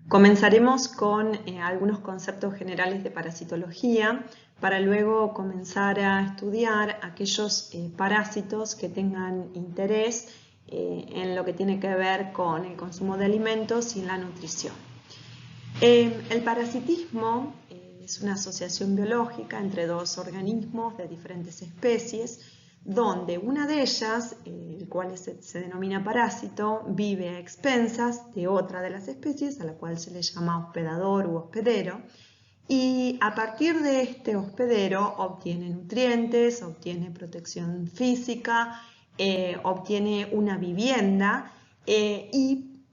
Comenzaremos con algunos conceptos generales de parasitología para luego comenzar a estudiar aquellos parásitos que tengan interés en lo que tiene que ver con el consumo de alimentos y la nutrición. El parasitismo es una asociación biológica entre dos organismos de diferentes especies, donde una de ellas, el cual se denomina parásito, vive a expensas de otra de las especies, a la cual se le llama hospedador u hospedero, y a partir de este hospedero obtiene nutrientes, obtiene protección física, obtiene una vivienda y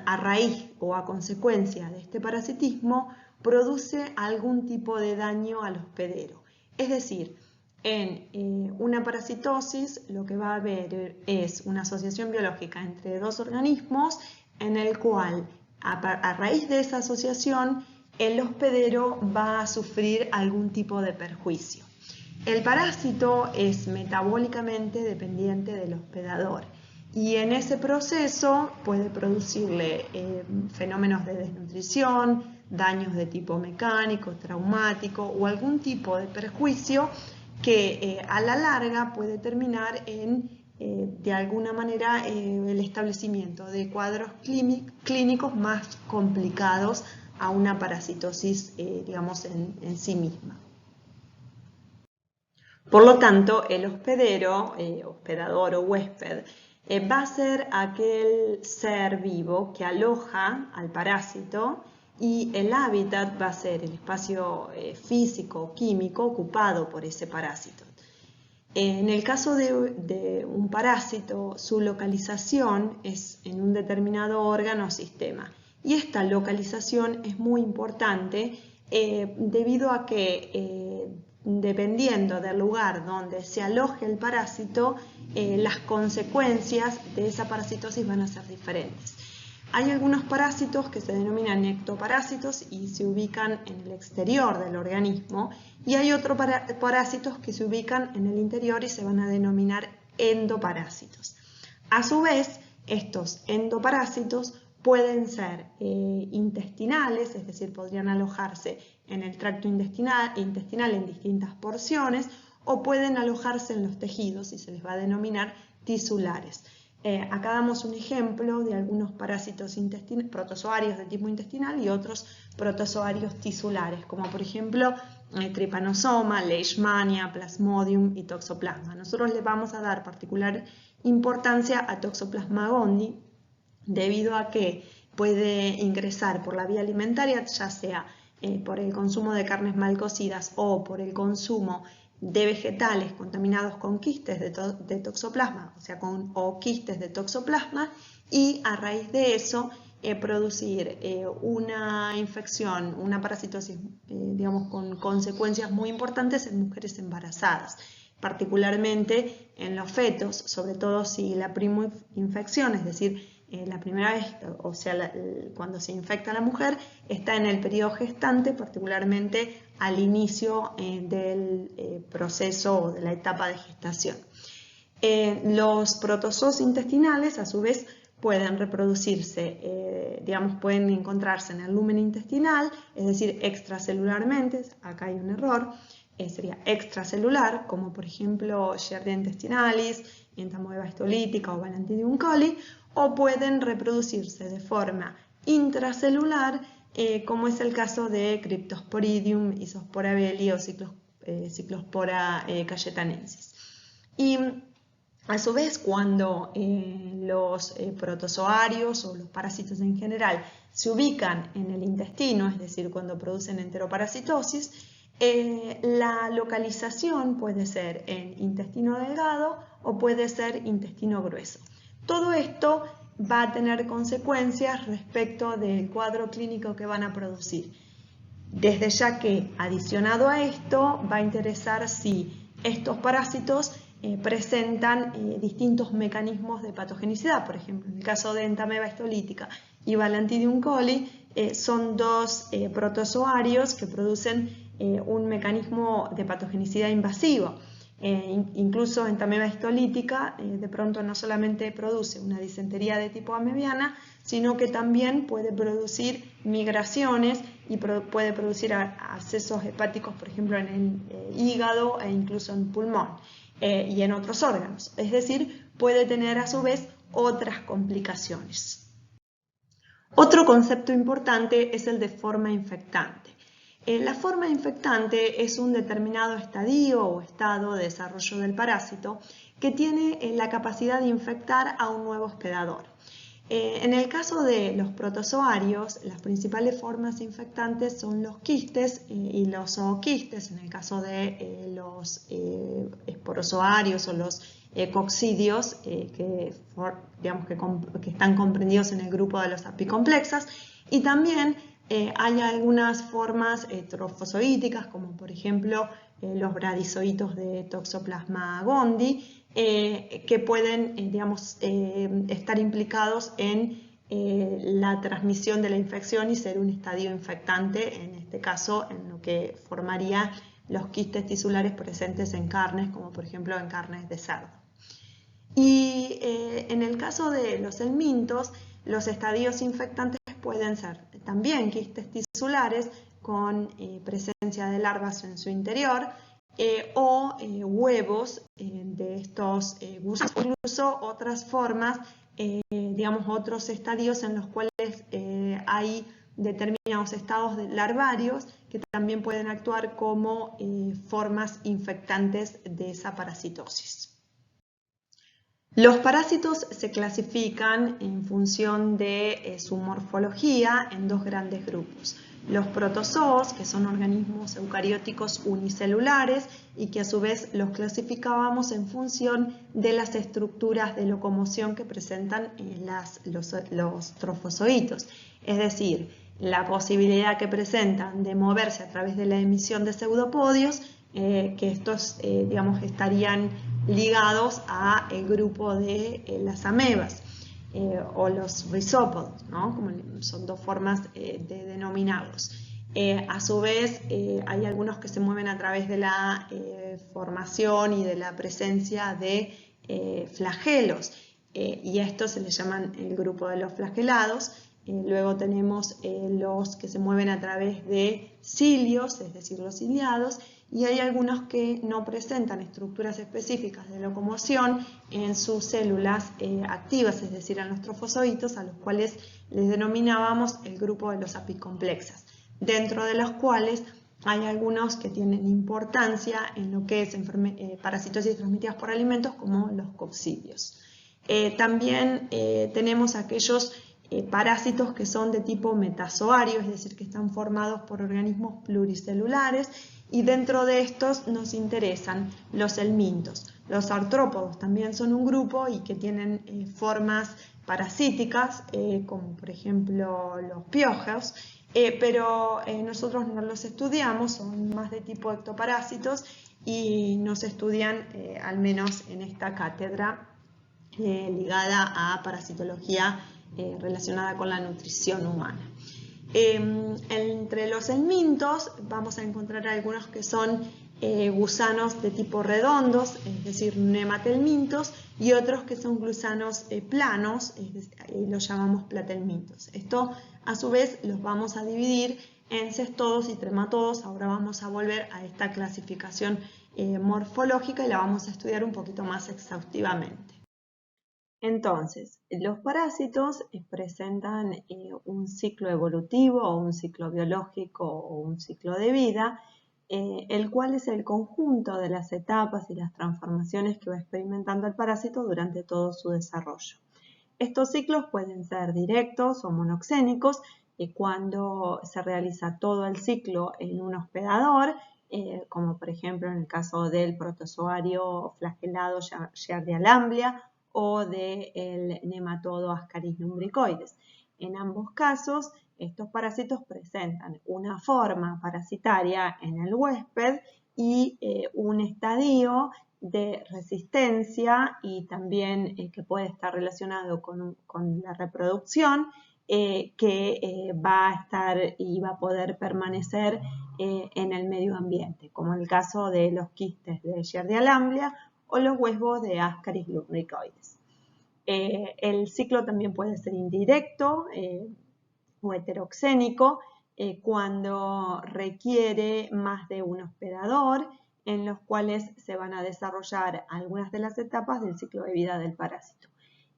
a raíz o a consecuencia de este parasitismo produce algún tipo de daño al hospedero. Es decir, en una parasitosis lo que va a haber es una asociación biológica entre dos organismos en el cual a raíz de esa asociación el hospedero va a sufrir algún tipo de perjuicio. El parásito es metabólicamente dependiente del hospedador y en ese proceso puede producirle fenómenos de desnutrición, daños de tipo mecánico, traumático o algún tipo de perjuicio que a la larga puede terminar en, de alguna manera, el establecimiento de cuadros clínicos más complicados a una parasitosis, digamos, en sí misma. Por lo tanto, el hospedero, hospedador o huésped, va a ser aquel ser vivo que aloja al parásito y el hábitat va a ser el espacio físico o químico ocupado por ese parásito. En el caso de un parásito, su localización es en un determinado órgano o sistema. Y esta localización es muy importante debido a que dependiendo del lugar donde se aloje el parásito, las consecuencias de esa parasitosis van a ser diferentes. Hay algunos parásitos que se denominan ectoparásitos y se ubican en el exterior del organismo, y hay otros parásitos que se ubican en el interior y se van a denominar endoparásitos. A su vez, estos endoparásitos pueden ser intestinales, es decir, podrían alojarse en el tracto intestinal en distintas porciones, o pueden alojarse en los tejidos y se les va a denominar tisulares. Acá damos un ejemplo de algunos parásitos protozoarios de tipo intestinal y otros protozoarios tisulares, como por ejemplo Trypanosoma, Leishmania, Plasmodium y Toxoplasma. Nosotros le vamos a dar particular importancia a Toxoplasma gondii debido a que puede ingresar por la vía alimentaria, ya sea por el consumo de carnes mal cocidas o por el consumo de vegetales contaminados con quistes de toxoplasma, o quistes de toxoplasma, y a raíz de eso producir una infección, una parasitosis, digamos, con consecuencias muy importantes en mujeres embarazadas, particularmente en los fetos, sobre todo si la primoinfección, es decir, la primera vez, o sea, cuando se infecta a la mujer, está en el periodo gestante, particularmente al inicio del proceso o de la etapa de gestación. Los protozoos intestinales, a su vez, pueden reproducirse, digamos, pueden encontrarse en el lumen intestinal, es decir, extracelularmente. Acá hay un error, sería extracelular, como por ejemplo Yersinia intestinalis, Entamoeba histolítica o Balantidium coli, o pueden reproducirse de forma intracelular, como es el caso de Cryptosporidium, Isospora belli o Cyclospora cayetanensis. Y a su vez, cuando los protozoarios o los parásitos en general se ubican en el intestino, es decir, cuando producen enteroparasitosis, la localización puede ser en intestino delgado o puede ser intestino grueso. Todo esto va a tener consecuencias respecto del cuadro clínico que van a producir. Desde ya que, adicionado a esto, va a interesar si estos parásitos presentan distintos mecanismos de patogenicidad. Por ejemplo, en el caso de Entamoeba histolítica y Balantidium coli, son dos protozoarios que producen un mecanismo de patogenicidad invasivo. Incluso en tameba histolítica, de pronto no solamente produce una disentería de tipo amebiana, sino que también puede producir migraciones y puede producir abscesos hepáticos, por ejemplo, en el hígado e incluso en pulmón y en otros órganos. Es decir, puede tener a su vez otras complicaciones. Otro concepto importante es el de forma infectante. La forma infectante es un determinado estadio o estado de desarrollo del parásito que tiene la capacidad de infectar a un nuevo hospedador. En el caso de los protozoarios, las principales formas infectantes son los quistes y los zooquistes. En el caso de los esporozoarios o los coccidios, que están comprendidos en el grupo de los apicomplexas, y también hay algunas formas trofozoíticas, como por ejemplo los bradizoitos de Toxoplasma gondii, que pueden estar implicados en la transmisión de la infección y ser un estadio infectante, en este caso en lo que formaría los quistes tisulares presentes en carnes, como por ejemplo en carnes de cerdo. Y en el caso de los helmintos, los estadios infectantes pueden ser también quistes tisulares con presencia de larvas en su interior o huevos de estos gusanos, incluso otras formas, otros estadios en los cuales hay determinados estados larvarios que también pueden actuar como formas infectantes de esa parasitosis. Los parásitos se clasifican en función de su morfología en dos grandes grupos. Los protozoos, que son organismos eucarióticos unicelulares y que a su vez los clasificábamos en función de las estructuras de locomoción que presentan los trofozoitos, es decir, la posibilidad que presentan de moverse a través de la emisión de pseudopodios, que estos estarían ligados al grupo de las amebas o los rhizópodos, ¿no? Como son dos formas de denominarlos. A su vez, hay algunos que se mueven a través de la formación y de la presencia de flagelos, y a estos se les llaman el grupo de los flagelados. Luego tenemos los que se mueven a través de cilios, es decir, los ciliados, y hay algunos que no presentan estructuras específicas de locomoción en sus células activas, es decir, en los trofozoitos, a los cuales les denominábamos el grupo de los apicomplexas, dentro de los cuales hay algunos que tienen importancia en lo que es parasitosis transmitidas por alimentos, como los coccidios. También tenemos aquellos parásitos que son de tipo metazoario, es decir, que están formados por organismos pluricelulares, y dentro de estos nos interesan los helmintos. Los artrópodos también son un grupo y que tienen formas parasíticas, como por ejemplo los piojos, pero nosotros no los estudiamos, son más de tipo ectoparásitos y no se estudian, al menos en esta cátedra ligada a parasitología relacionada con la nutrición humana. Entre los helmintos vamos a encontrar algunos que son gusanos de tipo redondos, es decir, nematelmintos, y otros que son gusanos planos, y los llamamos platelmintos. Esto a su vez los vamos a dividir en cestodos y trematodos. Ahora vamos a volver a esta clasificación morfológica y la vamos a estudiar un poquito más exhaustivamente. Entonces, los parásitos presentan un ciclo evolutivo o un ciclo biológico o un ciclo de vida, el cual es el conjunto de las etapas y las transformaciones que va experimentando el parásito durante todo su desarrollo. Estos ciclos pueden ser directos o monoxénicos, cuando se realiza todo el ciclo en un hospedador, como por ejemplo en el caso del protozoario flagelado Giardia lamblia, o del nematodo Ascaris lumbricoides. En ambos casos, estos parásitos presentan una forma parasitaria en el huésped y un estadio de resistencia y también que puede estar relacionado con la reproducción que va a estar y va a poder permanecer en el medio ambiente, como en el caso de los quistes de Escherichia lamblia o los huevos de Ascaris lumbricoides. El ciclo también puede ser indirecto o heteroxénico cuando requiere más de un hospedador, en los cuales se van a desarrollar algunas de las etapas del ciclo de vida del parásito.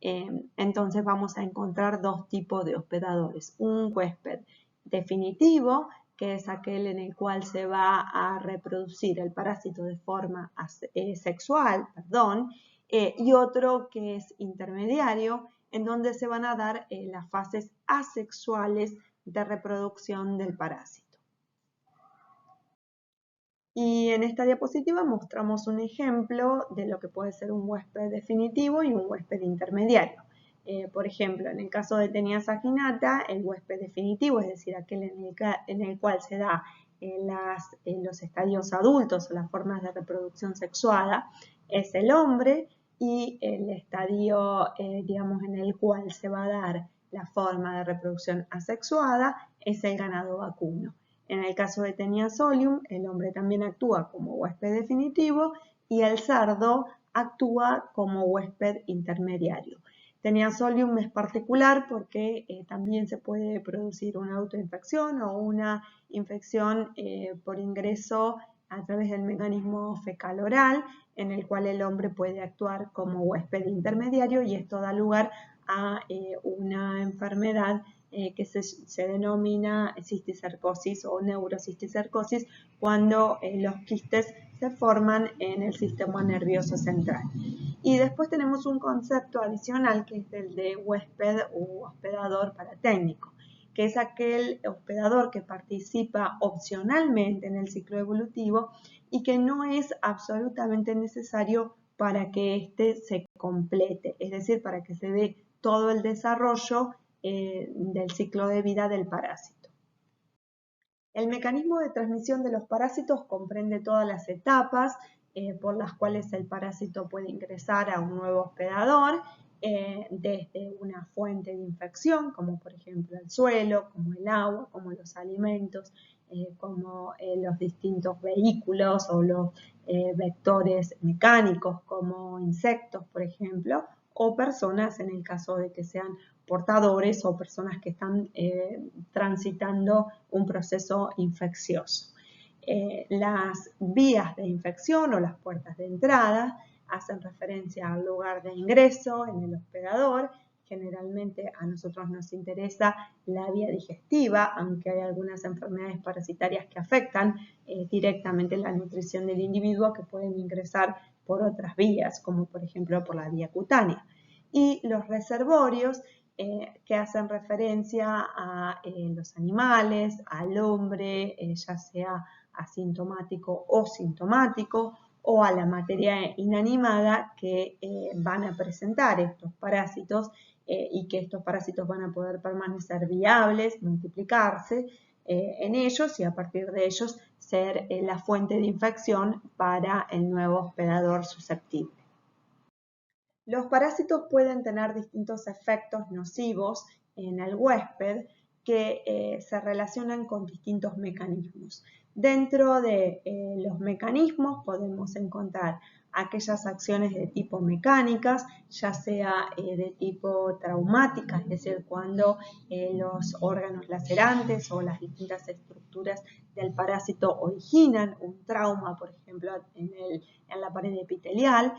Entonces vamos a encontrar dos tipos de hospedadores. Un huésped definitivo, que es aquel en el cual se va a reproducir el parásito de forma sexual, y otro que es intermediario, en donde se van a dar las fases asexuales de reproducción del parásito. Y en esta diapositiva mostramos un ejemplo de lo que puede ser un huésped definitivo y un huésped intermediario. Por ejemplo, en el caso de Taenia saginata, el huésped definitivo, es decir, aquel en el cual se da los estadios adultos o las formas de reproducción sexuada, es el hombre, y el estadio, digamos, en el cual se va a dar la forma de reproducción asexuada es el ganado vacuno. En el caso de Taenia solium, el hombre también actúa como huésped definitivo y el cerdo actúa como huésped intermediario. Taenia solium es particular porque también se puede producir una autoinfección o una infección por ingreso a través del mecanismo fecal oral, en el cual el hombre puede actuar como huésped intermediario, y esto da lugar a una enfermedad que se denomina cisticercosis o neurocisticercosis, cuando los quistes se forman en el sistema nervioso central. Y después tenemos un concepto adicional, que es el de huésped u hospedador paratécnico, que es aquel hospedador que participa opcionalmente en el ciclo evolutivo y que no es absolutamente necesario para que éste se complete, es decir, para que se dé todo el desarrollo del ciclo de vida del parásito. El mecanismo de transmisión de los parásitos comprende todas las etapas por las cuales el parásito puede ingresar a un nuevo hospedador, desde una fuente de infección, como por ejemplo el suelo, como el agua, como los alimentos, como los distintos vehículos o los vectores mecánicos, como insectos, por ejemplo, o personas en el caso de que sean portadores o personas que están transitando un proceso infeccioso. Las vías de infección o las puertas de entrada hacen referencia al lugar de ingreso en el hospedador. Generalmente a nosotros nos interesa la vía digestiva, aunque hay algunas enfermedades parasitarias que afectan directamente la nutrición del individuo, que pueden ingresar por otras vías, como por ejemplo por la vía cutánea. Y los reservorios, que hacen referencia a los animales, al hombre, ya sea asintomático o sintomático, o a la materia inanimada que van a presentar estos parásitos y que estos parásitos van a poder permanecer viables, multiplicarse en ellos, y a partir de ellos ser la fuente de infección para el nuevo hospedador susceptible. Los parásitos pueden tener distintos efectos nocivos en el huésped que se relacionan con distintos mecanismos. Dentro de los mecanismos podemos encontrar aquellas acciones de tipo mecánicas, ya sea de tipo traumática, es decir, cuando los órganos lacerantes o las distintas estructuras del parásito originan un trauma, por ejemplo, en la pared epitelial,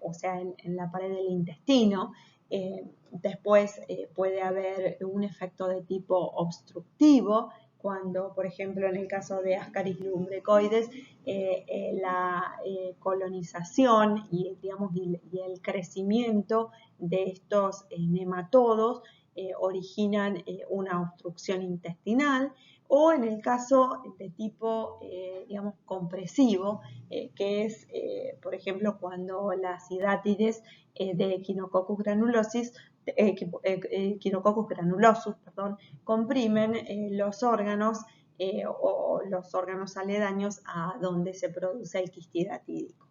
o sea, en la pared del intestino. Después puede haber un efecto de tipo obstructivo, cuando, por ejemplo, en el caso de Ascaris lumbricoides, la colonización y el crecimiento de estos nematodos originan una obstrucción intestinal, o en el caso de tipo, digamos, compresivo, que es, por ejemplo, cuando las hidátides de Echinococcus granulosus, comprimen los órganos o los órganos aledaños a donde se produce el quiste hidatídico.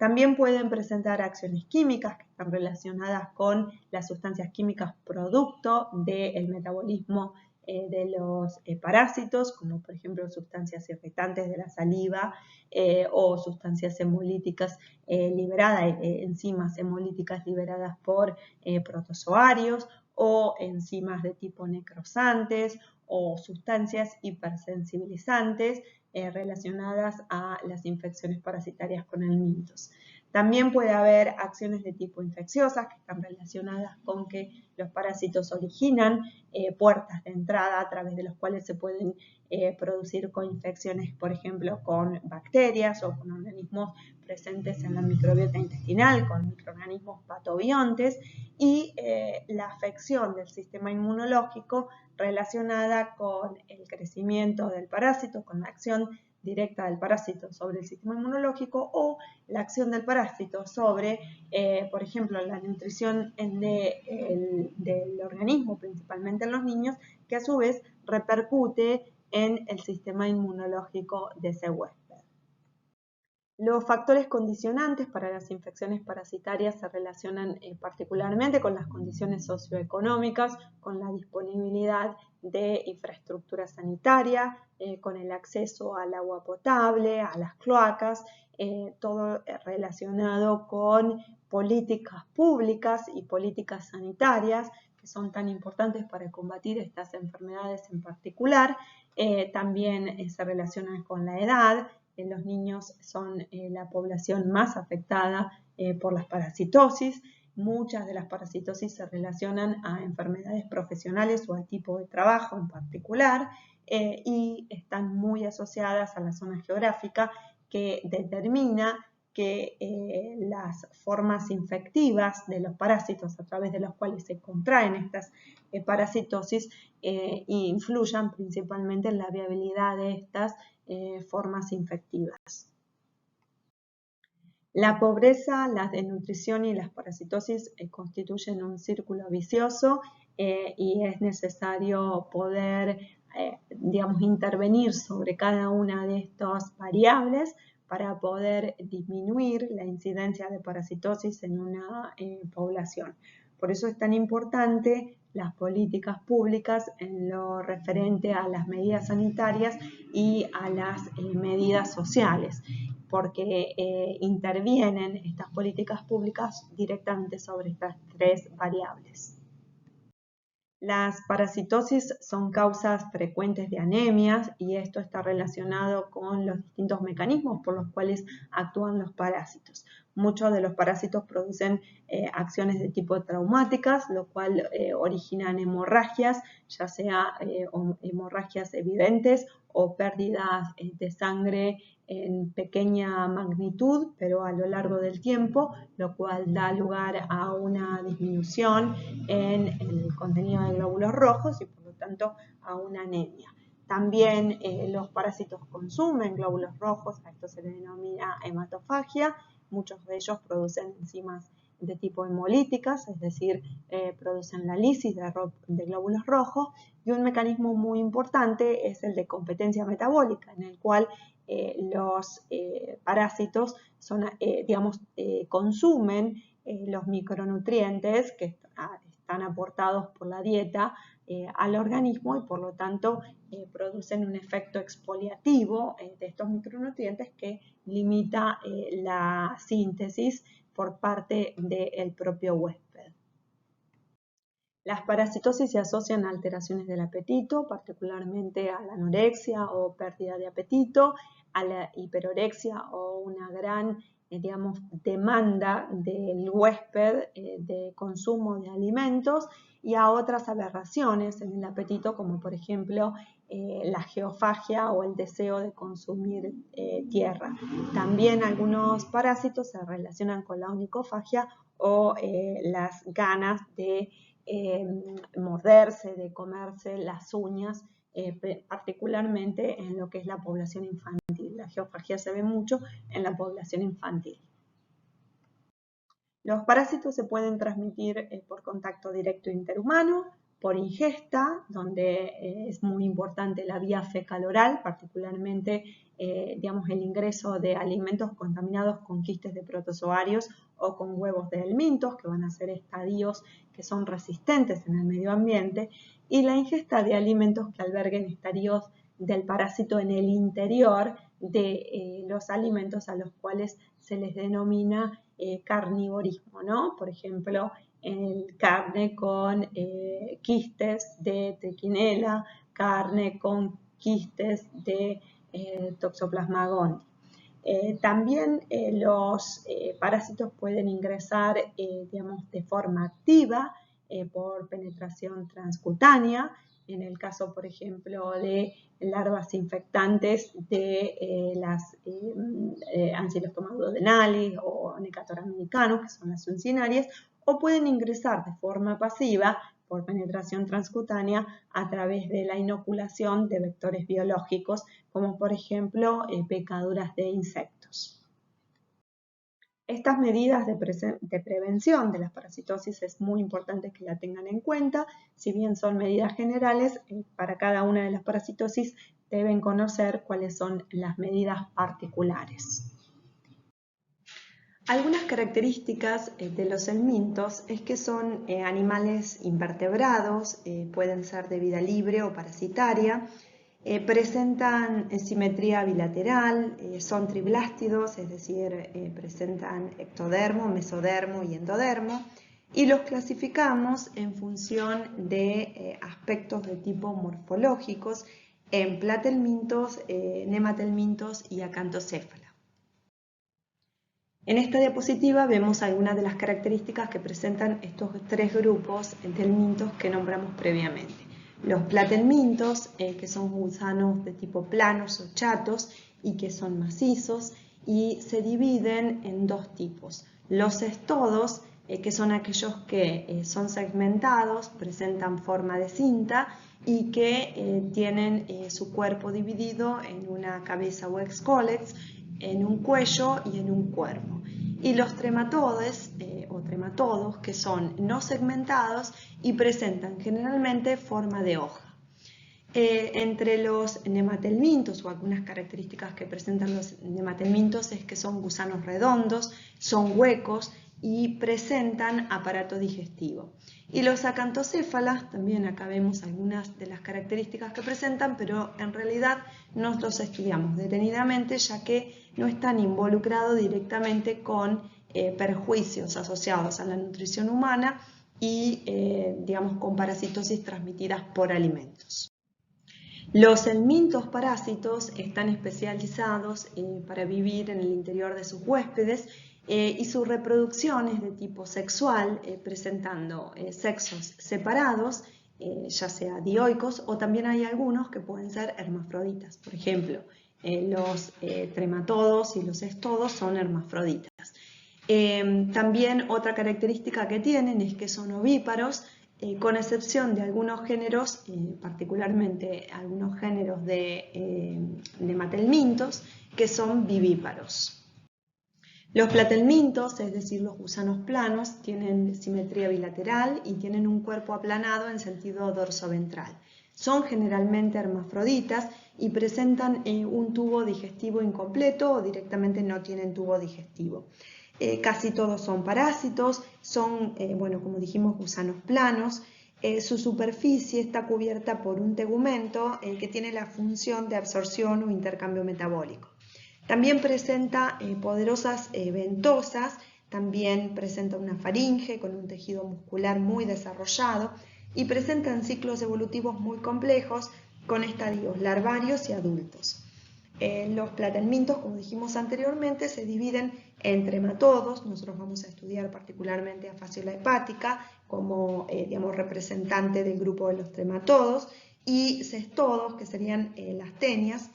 También pueden presentar acciones químicas que están relacionadas con las sustancias químicas producto del metabolismo de los parásitos, como por ejemplo sustancias irritantes de la saliva o sustancias hemolíticas liberadas, enzimas hemolíticas liberadas por protozoarios o enzimas de tipo necrosantes o sustancias hipersensibilizantes relacionadas a las infecciones parasitarias con helmintos. También puede haber acciones de tipo infecciosas que están relacionadas con que los parásitos originan puertas de entrada a través de los cuales se pueden producir coinfecciones, por ejemplo, con bacterias o con organismos presentes en la microbiota intestinal, con microorganismos patobiontes, y la afección del sistema inmunológico relacionada con el crecimiento del parásito, con la acción directa del parásito sobre el sistema inmunológico o la acción del parásito sobre, por ejemplo, la nutrición del organismo, principalmente en los niños, que a su vez repercute en el sistema inmunológico de ese huésped. Los factores condicionantes para las infecciones parasitarias se relacionan particularmente con las condiciones socioeconómicas, con la disponibilidad de infraestructura sanitaria, con el acceso al agua potable, a las cloacas, todo relacionado con políticas públicas y políticas sanitarias que son tan importantes para combatir estas enfermedades en particular. También se relacionan con la edad. Los niños son la población más afectada por las parasitosis. Muchas de las parasitosis se relacionan a enfermedades profesionales o al tipo de trabajo en particular y están muy asociadas a la zona geográfica que determina que las formas infectivas de los parásitos a través de los cuales se contraen estas parasitosis influyan principalmente en la viabilidad de estas formas infectivas. La pobreza, la desnutrición y las parasitosis constituyen un círculo vicioso y es necesario poder, intervenir sobre cada una de estas variables para poder disminuir la incidencia de parasitosis en una población. Por eso es tan importante las políticas públicas en lo referente a las medidas sanitarias y a las medidas sociales, porque intervienen estas políticas públicas directamente sobre estas tres variables. Las parasitosis son causas frecuentes de anemias y esto está relacionado con los distintos mecanismos por los cuales actúan los parásitos. Muchos de los parásitos producen acciones de tipo traumáticas, lo cual originan hemorragias, ya sea hemorragias evidentes o pérdidas de sangre en pequeña magnitud, pero a lo largo del tiempo, lo cual da lugar a una disminución en el contenido de glóbulos rojos y por lo tanto a una anemia. También los parásitos consumen glóbulos rojos, a esto se le denomina hematofagia. Muchos de ellos producen enzimas de tipo hemolíticas, es decir, producen la lisis de glóbulos rojos, y un mecanismo muy importante es el de competencia metabólica, en el cual los parásitos consumen los micronutrientes que están aportados por la dieta al organismo y por lo tanto producen un efecto exfoliativo de estos micronutrientes que limita la síntesis por parte del propio huésped. Las parasitosis se asocian a alteraciones del apetito, particularmente a la anorexia o pérdida de apetito, a la hiperorexia o una gran demanda del huésped de consumo de alimentos y a otras aberraciones en el apetito, como por ejemplo la geofagia o el deseo de consumir tierra. También algunos parásitos se relacionan con la onicofagia o las ganas de morderse, de comerse las uñas, particularmente en lo que es la población infantil. La geofagia se ve mucho en la población infantil. Los parásitos se pueden transmitir por contacto directo interhumano, por ingesta, donde es muy importante la vía fecal-oral, particularmente digamos, el ingreso de alimentos contaminados con quistes de protozoarios o con huevos de helmintos, que van a ser estadios que son resistentes en el medio ambiente, y la ingesta de alimentos que alberguen estadios del parásito en el interior de los alimentos a los cuales se les denomina carnivorismo, ¿no? Por ejemplo, carne con quistes de trichinella, carne con quistes de Toxoplasma gondii. También los parásitos pueden ingresar, digamos, de forma activa por penetración transcutánea, en el caso, por ejemplo, de larvas infectantes de las Ancylostoma duodenalis o Necatora americanus, que son las uncinarias, o pueden ingresar de forma pasiva por penetración transcutánea a través de la inoculación de vectores biológicos, como por ejemplo picaduras de insectos. Estas medidas de prevención de la parasitosis es muy importante que la tengan en cuenta. Si bien son medidas generales, para cada una de las parasitosis deben conocer cuáles son las medidas particulares. Algunas características de los helmintos es que son animales invertebrados, pueden ser de vida libre o parasitaria, presentan simetría bilateral, son triblástidos, es decir, presentan ectodermo, mesodermo y endodermo, y los clasificamos en función de aspectos de tipo morfológicos en platelmintos, nematelmintos y acantocéfala. En esta diapositiva vemos algunas de las características que presentan estos tres grupos de helmintos que nombramos previamente. Los platelmintos, que son gusanos de tipo planos o chatos y que son macizos, y se dividen en dos tipos. Los cestodos, que son aquellos que son segmentados, presentan forma de cinta y que tienen su cuerpo dividido en una cabeza o excólex, en un cuello y en un cuerpo. Y los trematodes o trematodos, que son no segmentados y presentan generalmente forma de hoja. Entre los nematelmintos, o algunas características que presentan los nematelmintos, es que son gusanos redondos, son huecos y presentan aparato digestivo. Y los acantocéfalas, también acá vemos algunas de las características que presentan, pero en realidad no los estudiamos detenidamente, ya que no están involucrados directamente con perjuicios asociados a la nutrición humana y, digamos, con parasitosis transmitidas por alimentos. Los helmintos parásitos están especializados para vivir en el interior de sus huéspedes y su reproducción es de tipo sexual, presentando sexos separados, ya sea dioicos, o también hay algunos que pueden ser hermafroditas. Por ejemplo, los trematodos y los cestodos son hermafroditas. También otra característica que tienen es que son ovíparos, con excepción de algunos géneros, particularmente algunos géneros de nematelmintos, que son vivíparos. Los platelmintos, es decir, los gusanos planos, tienen simetría bilateral y tienen un cuerpo aplanado en sentido dorsoventral. Son generalmente hermafroditas y presentan un tubo digestivo incompleto o directamente no tienen tubo digestivo. Casi todos son parásitos, son, bueno, como dijimos, gusanos planos. Su superficie está cubierta por un tegumento que tiene la función de absorción o intercambio metabólico. También presenta poderosas ventosas, también presenta una faringe con un tejido muscular muy desarrollado y presentan ciclos evolutivos muy complejos con estadios larvarios y adultos. Los platelmintos, como dijimos anteriormente, se dividen en trematodos. Nosotros vamos a estudiar particularmente a Phaseola hepática como digamos, representante del grupo de los trematodos, y cestodos, que serían las tenias,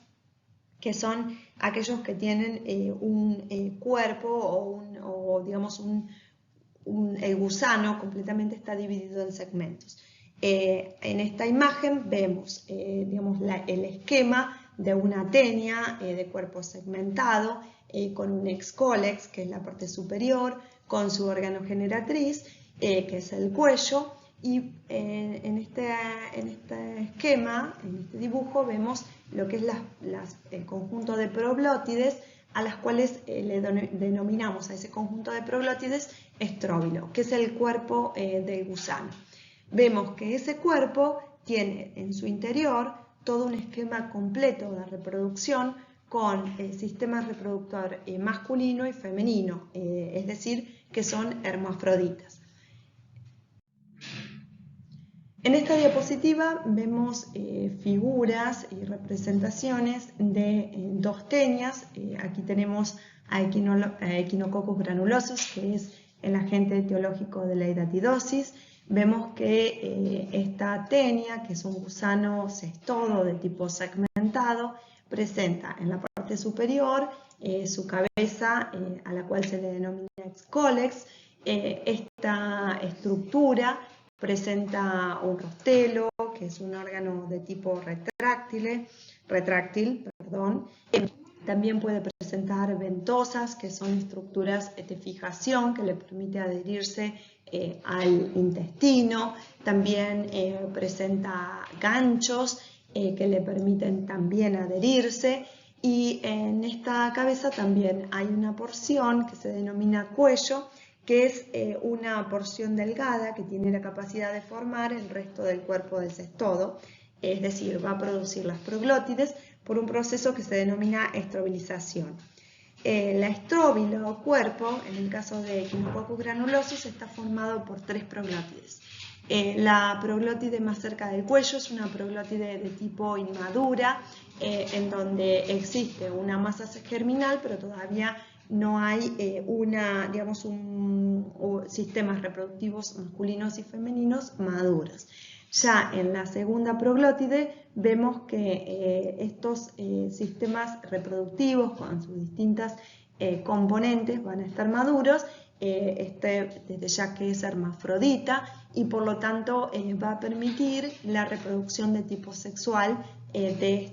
que son aquellos que tienen un cuerpo el gusano completamente está dividido en segmentos. En esta imagen vemos digamos, el esquema de una tenia de cuerpo segmentado con un excólex, que es la parte superior, con su órgano generatriz, que es el cuello, Y en este esquema, en este dibujo, vemos lo que es el conjunto de proglótides, a las cuales le denominamos a ese conjunto de proglótides estróbilo, que es el cuerpo del gusano. Vemos que ese cuerpo tiene en su interior todo un esquema completo de reproducción con el sistema reproductor masculino y femenino, es decir, que son hermafroditas. En esta diapositiva vemos figuras y representaciones de dos tenias. Aquí tenemos a Echinococcus granulosus, que es el agente etiológico de la hidatidosis. Vemos que esta tenia, que es un gusano cestodo de tipo segmentado, presenta en la parte superior su cabeza, a la cual se le denomina excolex. Esta estructura presenta un rostelo, que es un órgano de tipo retráctil. También puede presentar ventosas, que son estructuras de fijación que le permite adherirse al intestino. También presenta ganchos que le permiten también adherirse. Y en esta cabeza también hay una porción que se denomina cuello, que es una porción delgada que tiene la capacidad de formar el resto del cuerpo del cestodo, es decir, va a producir las proglótides por un proceso que se denomina estrobilización. La estróbilo o cuerpo, en el caso de Echinococcus granulosus, está formado por 3 proglótides. La proglótide más cerca del cuello es una proglótide de tipo inmadura, en donde existe una masa germinal, pero todavía no hay sistemas reproductivos masculinos y femeninos maduros. Ya en la segunda proglótide vemos que estos sistemas reproductivos con sus distintas componentes van a estar maduros, desde ya que es hermafrodita y por lo tanto va a permitir la reproducción de tipo sexual de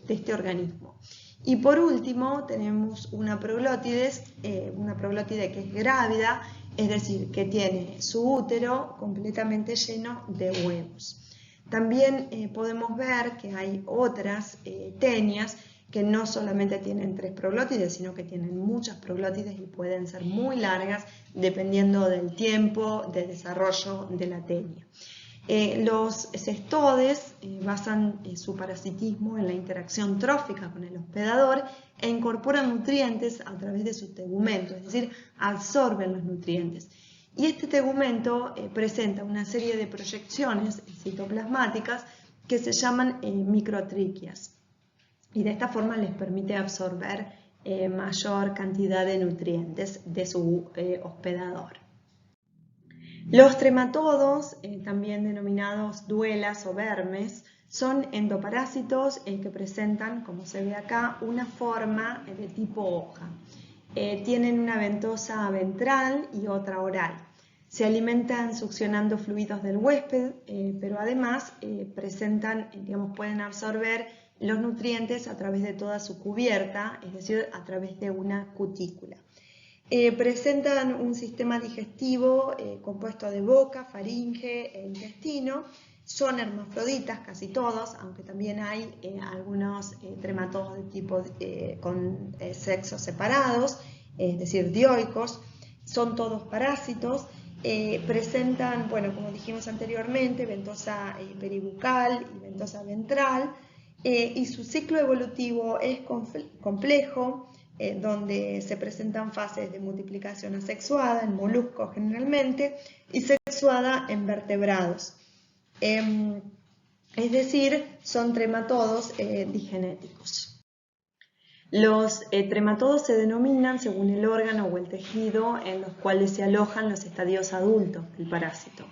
este organismo. Y por último tenemos una proglótide que es grávida, es decir, que tiene su útero completamente lleno de huevos. También podemos ver que hay otras tenias que no solamente tienen 3 proglótides, sino que tienen muchas proglótides y pueden ser muy largas dependiendo del tiempo de desarrollo de la tenia. Los cestodes basan su parasitismo en la interacción trófica con el hospedador e incorporan nutrientes a través de su tegumento, es decir, absorben los nutrientes. Y este tegumento presenta una serie de proyecciones citoplasmáticas que se llaman microtriquias. Y de esta forma les permite absorber mayor cantidad de nutrientes de su hospedador. Los trematodos, también denominados duelas o vermes, son endoparásitos que presentan, como se ve acá, una forma de tipo hoja. Tienen una ventosa ventral y otra oral. Se alimentan succionando fluidos del huésped, pero además pueden absorber los nutrientes a través de toda su cubierta, es decir, a través de una cutícula. Presentan un sistema digestivo compuesto de boca, faringe e intestino. Son hermafroditas casi todos, aunque también hay algunos trematodos de tipo con sexos separados, es decir, dioicos. Son todos parásitos. Presentan, como dijimos anteriormente, ventosa peribucal y ventosa ventral. Y su ciclo evolutivo es complejo, donde se presentan fases de multiplicación asexuada en moluscos generalmente y sexuada en vertebrados. Es decir, son trematodos digenéticos. Los trematodos se denominan según el órgano o el tejido en los cuales se alojan los estadios adultos del parásito.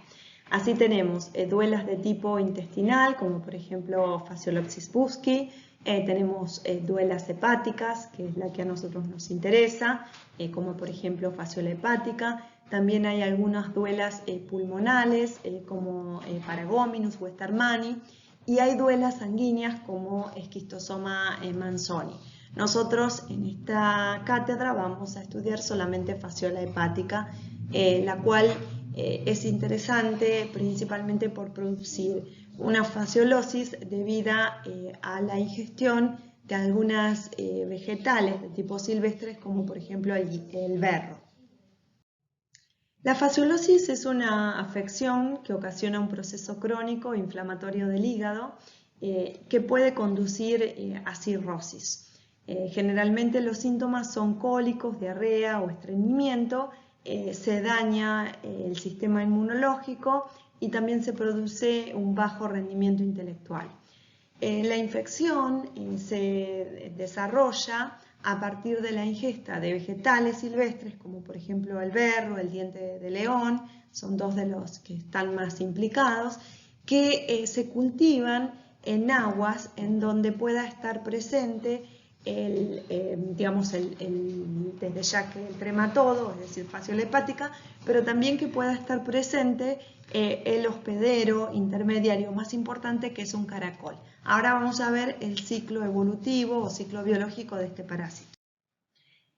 Así tenemos duelas de tipo intestinal, como por ejemplo Phaseolopsis buski. Tenemos duelas hepáticas, que es la que a nosotros nos interesa, como por ejemplo Phaseola hepática. También hay algunas duelas pulmonales, como Paragominus o Starmani, y hay duelas sanguíneas como Schistosoma manzoni. Nosotros en esta cátedra vamos a estudiar solamente Phaseola hepática, la cual es interesante principalmente por producir una fasciolosis debida a la ingestión de algunas vegetales de tipo silvestres, como por ejemplo el berro. La fasciolosis es una afección que ocasiona un proceso crónico inflamatorio del hígado que puede conducir a cirrosis. Generalmente los síntomas son cólicos, diarrea o estreñimiento, se daña el sistema inmunológico y también se produce un bajo rendimiento intelectual. La infección se desarrolla a partir de la ingesta de vegetales silvestres, como por ejemplo el berro, el diente de león, son dos de los que están más implicados, que se cultivan en aguas en donde pueda estar presente desde ya que el trematodo, es decir, fasciola hepática, pero también que pueda estar presente el hospedero intermediario más importante, que es un caracol. Ahora vamos a ver el ciclo evolutivo o ciclo biológico de este parásito.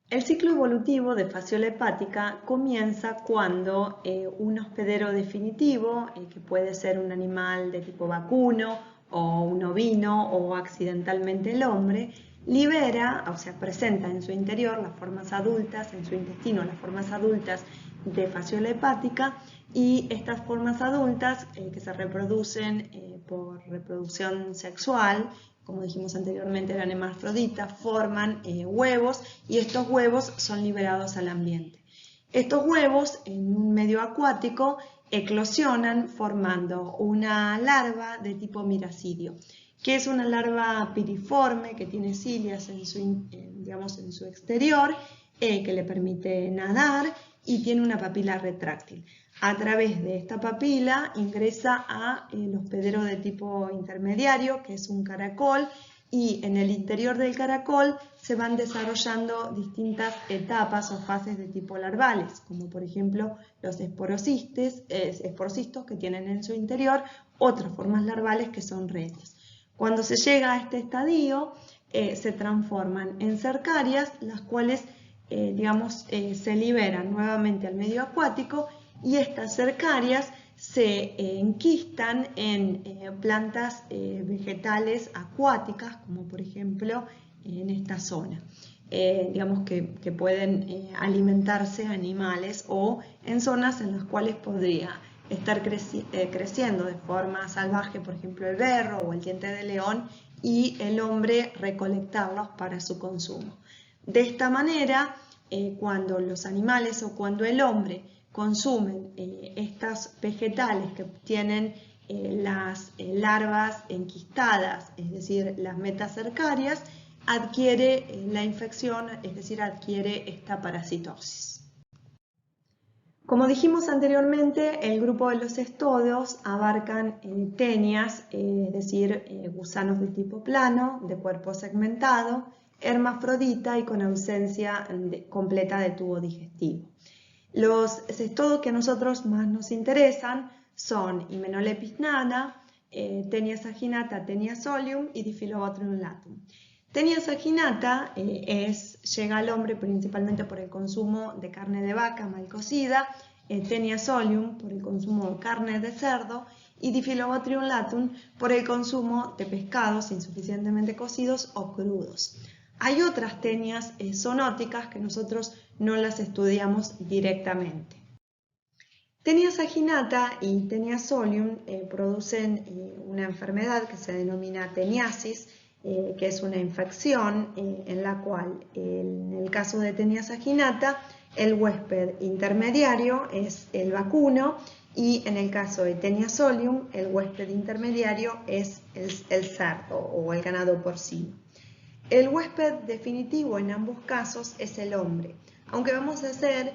El ciclo evolutivo de fasciola hepática comienza cuando un hospedero definitivo, que puede ser un animal de tipo vacuno o un ovino o accidentalmente el hombre, libera, o sea, presenta en su interior las formas adultas, en su intestino las formas adultas de fasciola hepática, y estas formas adultas que se reproducen por reproducción sexual, como dijimos anteriormente, eran hermafroditas, forman huevos y estos huevos son liberados al ambiente. Estos huevos en un medio acuático eclosionan formando una larva de tipo miracidio, que es una larva piriforme que tiene cilias en su exterior, que le permite nadar y tiene una papila retráctil. A través de esta papila ingresa al hospedero de tipo intermediario, que es un caracol, y en el interior del caracol se van desarrollando distintas etapas o fases de tipo larvales, como por ejemplo los esporocistos que tienen en su interior otras formas larvales que son redes. Cuando se llega a este estadio, se transforman en cercarias, las cuales se liberan nuevamente al medio acuático, y estas cercarias se enquistan en plantas vegetales acuáticas, como por ejemplo en esta zona. Que pueden alimentarse animales, o en zonas en las cuales podría estar creciendo de forma salvaje, por ejemplo el berro o el diente de león, y el hombre recolectarlos para su consumo. De esta manera, cuando los animales o cuando el hombre consumen estas vegetales que tienen las larvas enquistadas, es decir, las metacercarias, adquiere la infección, es decir, adquiere esta parasitosis. Como dijimos anteriormente, el grupo de los estodios abarcan tenias, es decir, gusanos de tipo plano, de cuerpo segmentado, hermafrodita y con ausencia completa de tubo digestivo. Los estodios que a nosotros más nos interesan son Hymenopletis nana, Tenia saginata, Tenia solium y Diphyllobothrium latum. Tenia saginata llega al hombre principalmente por el consumo de carne de vaca mal cocida, Tenia solium por el consumo de carne de cerdo y Diphyllobothrium latum por el consumo de pescados insuficientemente cocidos o crudos. Hay otras tenias zoonóticas que nosotros no las estudiamos directamente. Tenia saginata y Tenia solium producen una enfermedad que se denomina teniasis, que es una infección en la cual, en el caso de Tenia saginata, el huésped intermediario es el vacuno, y en el caso de Tenia solium, el huésped intermediario es el cerdo o el ganado porcino. El huésped definitivo en ambos casos es el hombre, aunque vamos a hacer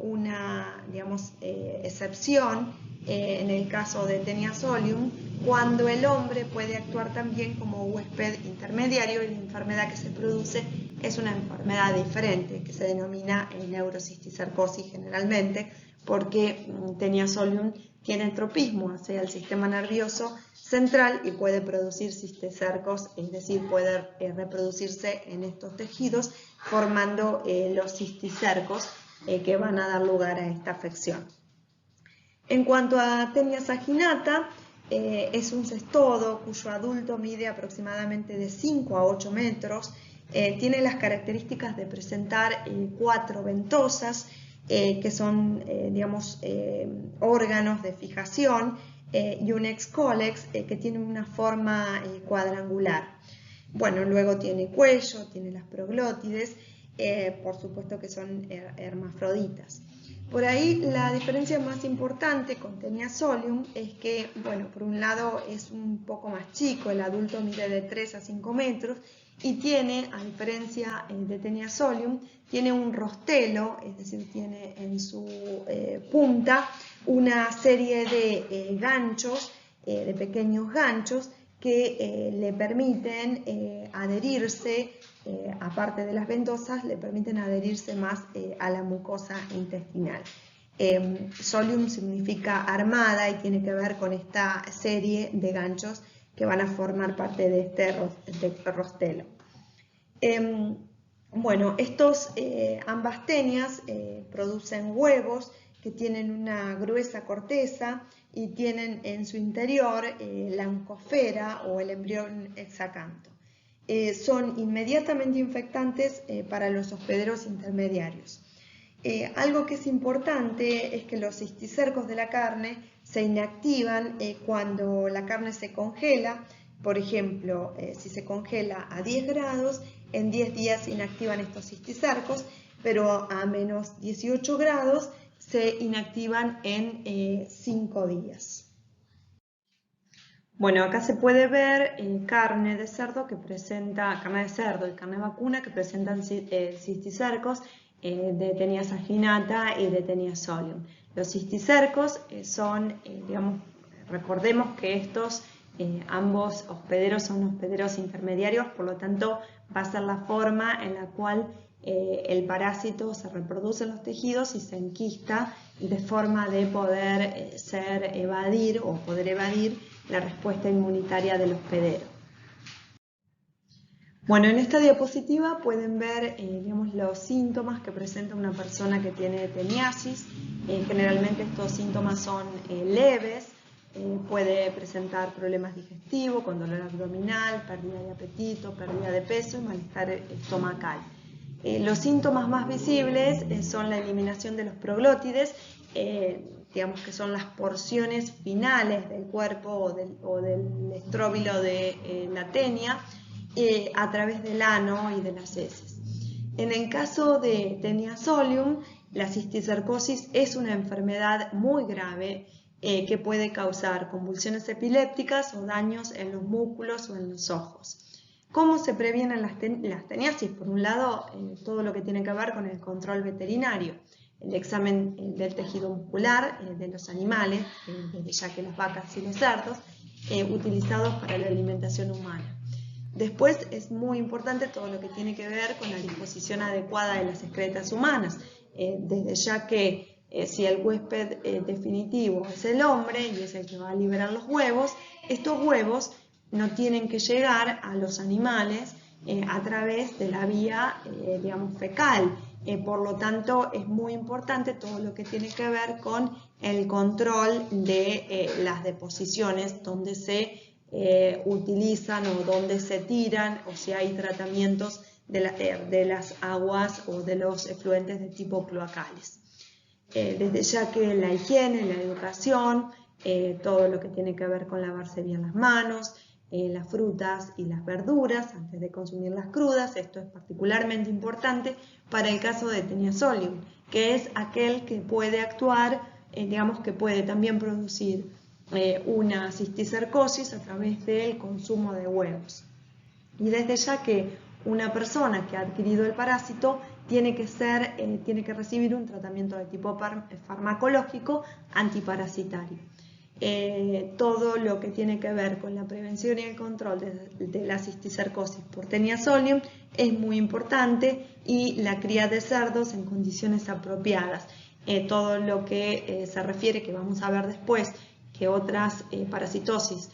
una excepción en el caso de Tenia solium, cuando el hombre puede actuar también como huésped intermediario, y la enfermedad que se produce es una enfermedad diferente que se denomina neurocisticercosis generalmente, porque Tenia solium tiene tropismo hacia el sistema nervioso central y puede producir cisticercos, es decir, puede reproducirse en estos tejidos formando los cisticercos que van a dar lugar a esta afección. En cuanto a Taenia saginata, es un cestodo cuyo adulto mide aproximadamente de 5 a 8 metros. Tiene las características de presentar 4 ventosas, que son, órganos de fijación, y un excólex que tiene una forma cuadrangular. Bueno, luego tiene cuello, tiene las proglótides, por supuesto que son hermafroditas. Por ahí la diferencia más importante con Taenia solium es que, bueno, por un lado es un poco más chico, el adulto mide de 3 a 5 metros y tiene, a diferencia de Taenia solium, tiene un rostelo, es decir, tiene en su punta una serie de ganchos, de pequeños ganchos que le permiten adherirse, aparte de las ventosas, le permiten adherirse más a la mucosa intestinal. Solium significa armada y tiene que ver con esta serie de ganchos que van a formar parte de este rostelo. Bueno, ambas tenias producen huevos que tienen una gruesa corteza y tienen en su interior la oncosfera o el embrión hexacanto. Son inmediatamente infectantes para los hospederos intermediarios. Algo que es importante es que los cisticercos de la carne se inactivan cuando la carne se congela. Por ejemplo, si se congela a 10 grados, en 10 días se inactivan estos cisticercos, pero a menos 18 grados se inactivan en 5 días. Bueno, acá se puede ver carne de cerdo y carne vacuna que presentan cisticercos de Taenia saginata y de Taenia solium. Los cisticercos recordemos que estos ambos hospederos son hospederos intermediarios, por lo tanto va a ser la forma en la cual el parásito se reproduce en los tejidos y se enquista de forma de poder evadir la respuesta inmunitaria del hospedero. Bueno, en esta diapositiva pueden ver los síntomas que presenta una persona que tiene teniasis. Generalmente estos síntomas son leves. Puede presentar problemas digestivos, con dolor abdominal, pérdida de apetito, pérdida de peso y malestar estomacal. Los síntomas más visibles son la eliminación de los proglótides, que son las porciones finales del cuerpo o del estróbilo de la tenia, a través del ano y de las heces. En el caso de Taenia solium, la cisticercosis es una enfermedad muy grave que puede causar convulsiones epilépticas o daños en los músculos o en los ojos. ¿Cómo se previenen las teniasis? Por un lado, todo lo que tiene que ver con el control veterinario, el examen del tejido muscular de los animales, desde ya que las vacas y los cerdos, utilizados para la alimentación humana. Después es muy importante todo lo que tiene que ver con la disposición adecuada de las excretas humanas, desde ya que si el huésped definitivo es el hombre y es el que va a liberar los huevos, estos huevos no tienen que llegar a los animales a través de la vía fecal. Por lo tanto, es muy importante todo lo que tiene que ver con el control de las deposiciones donde se utilizan o donde se tiran, o si hay tratamientos de las aguas o de los efluentes de tipo cloacales. Desde ya que la higiene, la educación, todo lo que tiene que ver con lavarse bien las manos, las frutas y las verduras antes de consumirlas crudas. Esto es particularmente importante para el caso de Taenia solium, que es aquel que puede actuar, que puede también producir una cisticercosis a través del consumo de huevos. Y desde ya que una persona que ha adquirido el parásito tiene que recibir un tratamiento de tipo farmacológico antiparasitario. Todo lo que tiene que ver con la prevención y el control de la cisticercosis por Taenia solium es muy importante, y la cría de cerdos en condiciones apropiadas. Todo lo que se refiere, que vamos a ver después, que otras parasitosis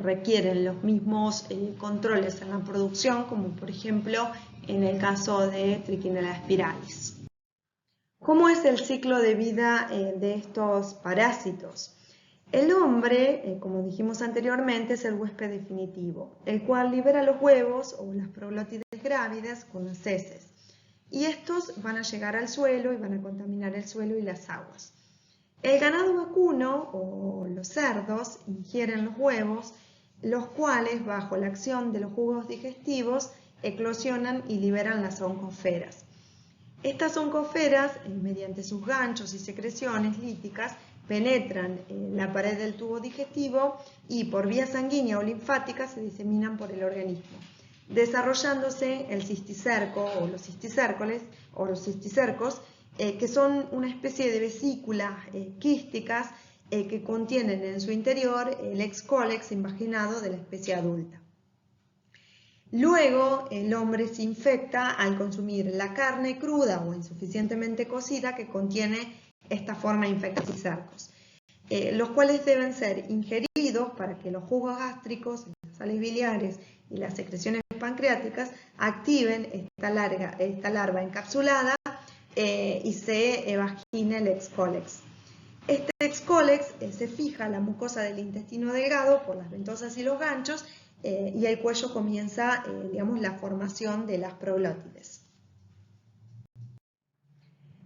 requieren los mismos controles en la producción, como por ejemplo en el caso de Trichinella spiralis. ¿Cómo es el ciclo de vida de estos parásitos? El hombre, como dijimos anteriormente, es el huésped definitivo, el cual libera los huevos o las proglótides grávidas con las heces. Y estos van a llegar al suelo y van a contaminar el suelo y las aguas. El ganado vacuno o los cerdos ingieren los huevos, los cuales, bajo la acción de los jugos digestivos, eclosionan y liberan las oncoferas. Estas oncoferas, mediante sus ganchos y secreciones líticas, penetran la pared del tubo digestivo y por vía sanguínea o linfática se diseminan por el organismo, desarrollándose el cisticerco o los cisticercos, que son una especie de vesículas quísticas que contienen en su interior el excólex invaginado de la especie adulta. Luego, el hombre se infecta al consumir la carne cruda o insuficientemente cocida que contiene esta forma de infectocicercos, los cuales deben ser ingeridos para que los jugos gástricos, las sales biliares y las secreciones pancreáticas activen esta larva encapsulada y se evagine el excólex. Este excólex se fija a la mucosa del intestino delgado por las ventosas y los ganchos y el cuello comienza, la formación de las proglótides.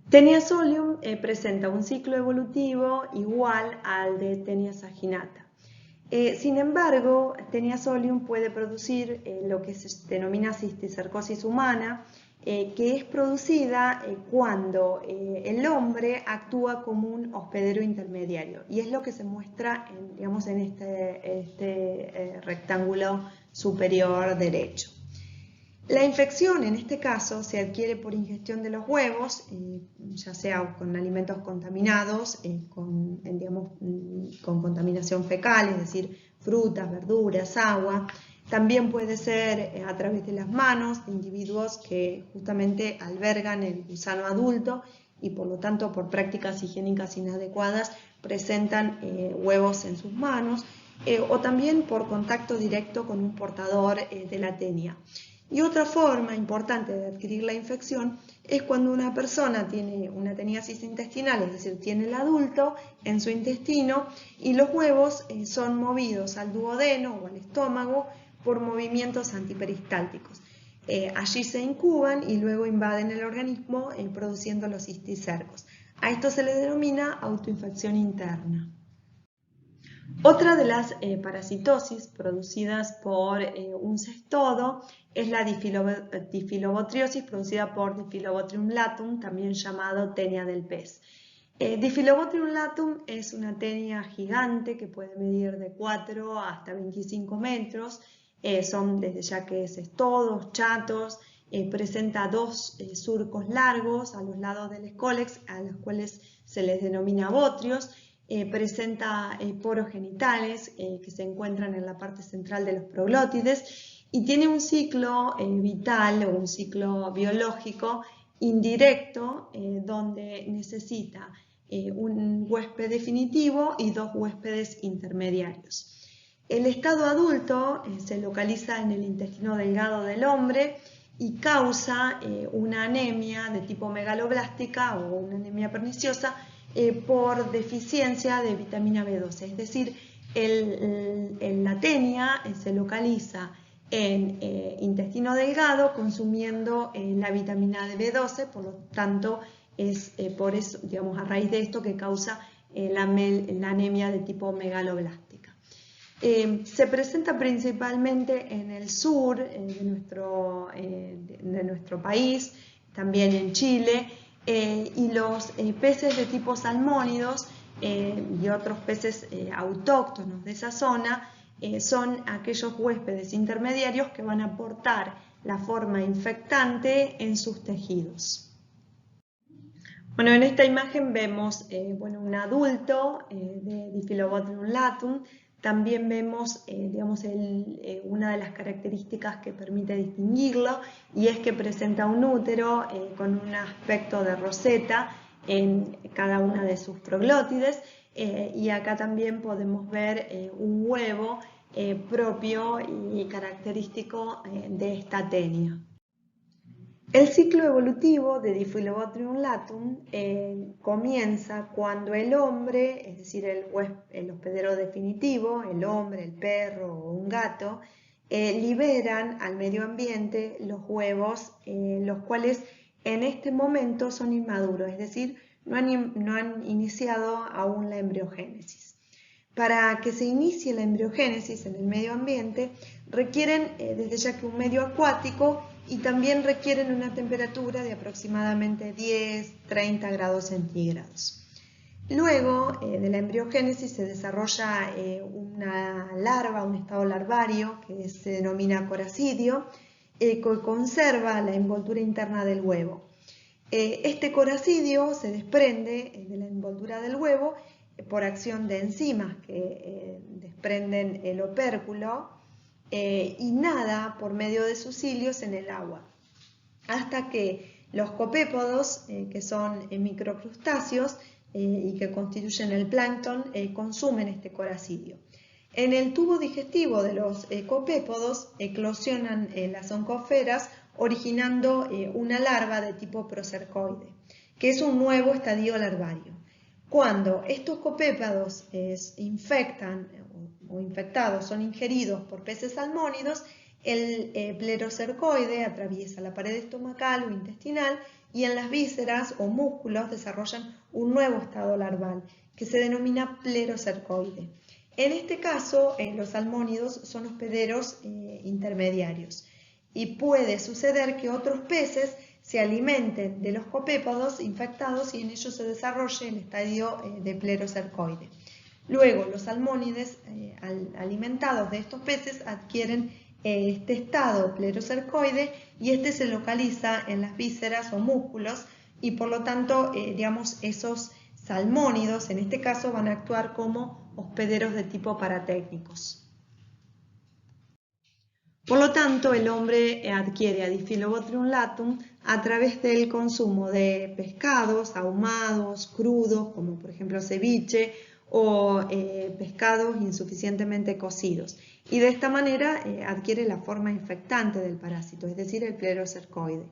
Taenia solium presenta un ciclo evolutivo igual al de Taenia saginata. Sin embargo, Taenia solium puede producir lo que se denomina cisticercosis humana, que es producida cuando el hombre actúa como un hospedero intermediario, y es lo que se muestra en este rectángulo superior derecho. La infección en este caso se adquiere por ingestión de los huevos, ya sea con alimentos contaminados, con contaminación fecal, es decir, frutas, verduras, agua. También puede ser a través de las manos de individuos que justamente albergan el gusano adulto y por lo tanto por prácticas higiénicas inadecuadas presentan huevos en sus manos, o también por contacto directo con un portador de la tenia. Y otra forma importante de adquirir la infección es cuando una persona tiene una teniasis intestinal, es decir, tiene el adulto en su intestino y los huevos son movidos al duodeno o al estómago por movimientos antiperistálticos. Allí se incuban y luego invaden el organismo produciendo los cisticercos. A esto se le denomina autoinfección interna. Otra de las parasitosis producidas por un cestodo es la difilobotriosis producida por Diphyllobotrium latum, también llamado tenia del pez. Diphyllobotrium latum es una tenia gigante que puede medir de 4 hasta 25 metros. Son desde ya que cestodos, chatos, presenta dos surcos largos a los lados del escólex, a los cuales se les denomina botrios. Presenta poros genitales que se encuentran en la parte central de los proglótides y tiene un ciclo vital o un ciclo biológico indirecto donde necesita un huésped definitivo y dos huéspedes intermediarios. El estado adulto se localiza en el intestino delgado del hombre y causa una anemia de tipo megaloblástica o una anemia perniciosa por deficiencia de vitamina B12, es decir, la tenia se localiza en intestino delgado consumiendo la vitamina B12, por lo tanto es por eso, a raíz de esto que causa la anemia de tipo megaloblástica. Se presenta principalmente en el sur de nuestro país, también en Chile, y los peces de tipo salmónidos y otros peces autóctonos de esa zona son aquellos huéspedes intermediarios que van a aportar la forma infectante en sus tejidos. Bueno, en esta imagen vemos un adulto de Diphyllobotrium latum. También vemos una de las características que permite distinguirlo y es que presenta un útero con un aspecto de roseta en cada una de sus proglótides y acá también podemos ver un huevo propio y característico de esta tenia. El ciclo evolutivo de Diphyllobothrium latum comienza cuando el hombre, es decir, el hospedero definitivo, el hombre, el perro o un gato, liberan al medio ambiente los huevos, los cuales en este momento son inmaduros, es decir, no han iniciado aún la embriogénesis. Para que se inicie la embriogénesis en el medio ambiente, requieren desde ya que un medio acuático y también requieren una temperatura de aproximadamente 10-30 grados centígrados. Luego de la embriogénesis se desarrolla una larva, un estado larvario que se denomina coracidio, que conserva la envoltura interna del huevo. Este coracidio se desprende de la envoltura del huevo por acción de enzimas que desprenden el opérculo y nada por medio de sus cilios en el agua, hasta que los copépodos, que son microcrustáceos y que constituyen el plancton, consumen este coracidio. En el tubo digestivo de los copépodos eclosionan las oncoferas, originando una larva de tipo procercoide, que es un nuevo estadio larvario. Cuando estos copépodos infectan o infectados son ingeridos por peces salmónidos, el plerocercoide atraviesa la pared estomacal o intestinal y en las vísceras o músculos desarrollan un nuevo estado larval que se denomina plerocercoide. En este caso, los salmónidos son hospederos intermediarios y puede suceder que otros peces se alimenten de los copépodos infectados y en ellos se desarrolle el estadio de plerocercoide. Luego, los salmónides alimentados de estos peces adquieren este estado plerocercoide y este se localiza en las vísceras o músculos y por lo tanto, esos salmónidos en este caso van a actuar como hospederos de tipo paratécnicos. Por lo tanto, el hombre adquiere a Diphyllobothrium latum a través del consumo de pescados ahumados, crudos, como por ejemplo ceviche, o pescados insuficientemente cocidos. Y de esta manera adquiere la forma infectante del parásito, es decir, el plerocercoide.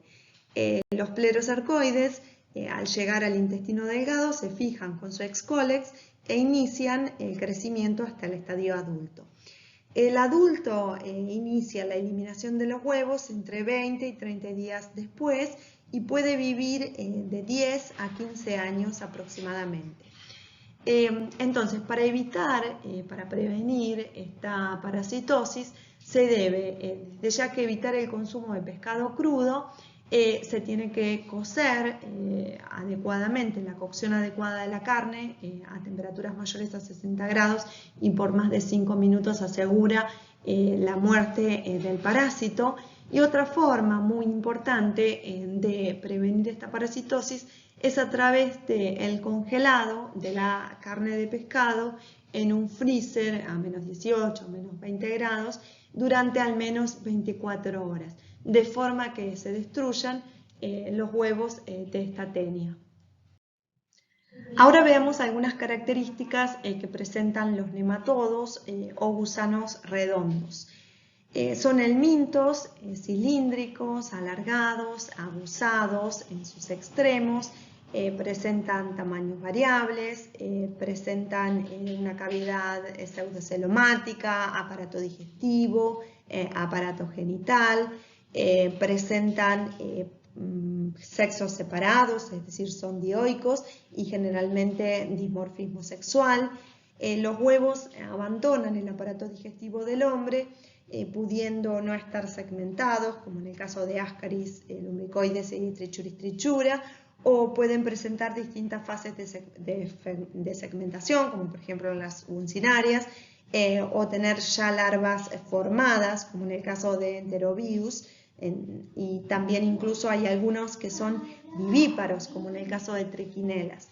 Los plerocercoides, al llegar al intestino delgado, se fijan con su excólex e inician el crecimiento hasta el estadio adulto. El adulto inicia la eliminación de los huevos entre 20 y 30 días después y puede vivir de 10 a 15 años aproximadamente. Entonces, para evitar, para prevenir esta parasitosis, se debe, desde ya que evitar el consumo de pescado crudo, se tiene que cocer adecuadamente, la cocción adecuada de la carne a temperaturas mayores a 60 grados y por más de 5 minutos asegura la muerte del parásito. Y otra forma muy importante de prevenir esta parasitosis es a través del congelado de la carne de pescado en un freezer a menos 18, a menos 20 grados durante al menos 24 horas, de forma que se destruyan los huevos de esta tenia. Ahora veamos algunas características que presentan los nematodos o gusanos redondos. Son helmintos, cilíndricos, alargados, abusados en sus extremos, presentan tamaños variables, presentan una cavidad pseudocelomática, aparato digestivo, aparato genital, presentan sexos separados, es decir, son dioicos y generalmente dimorfismo sexual. Los huevos abandonan el aparato digestivo del hombre, pudiendo no estar segmentados, como en el caso de Ascaris lumbricoides y Trichuris trichura, o pueden presentar distintas fases de segmentación, como por ejemplo las uncinarias, o tener ya larvas formadas, como en el caso de Enterobius, y también incluso hay algunos que son vivíparos, como en el caso de Triquinelas.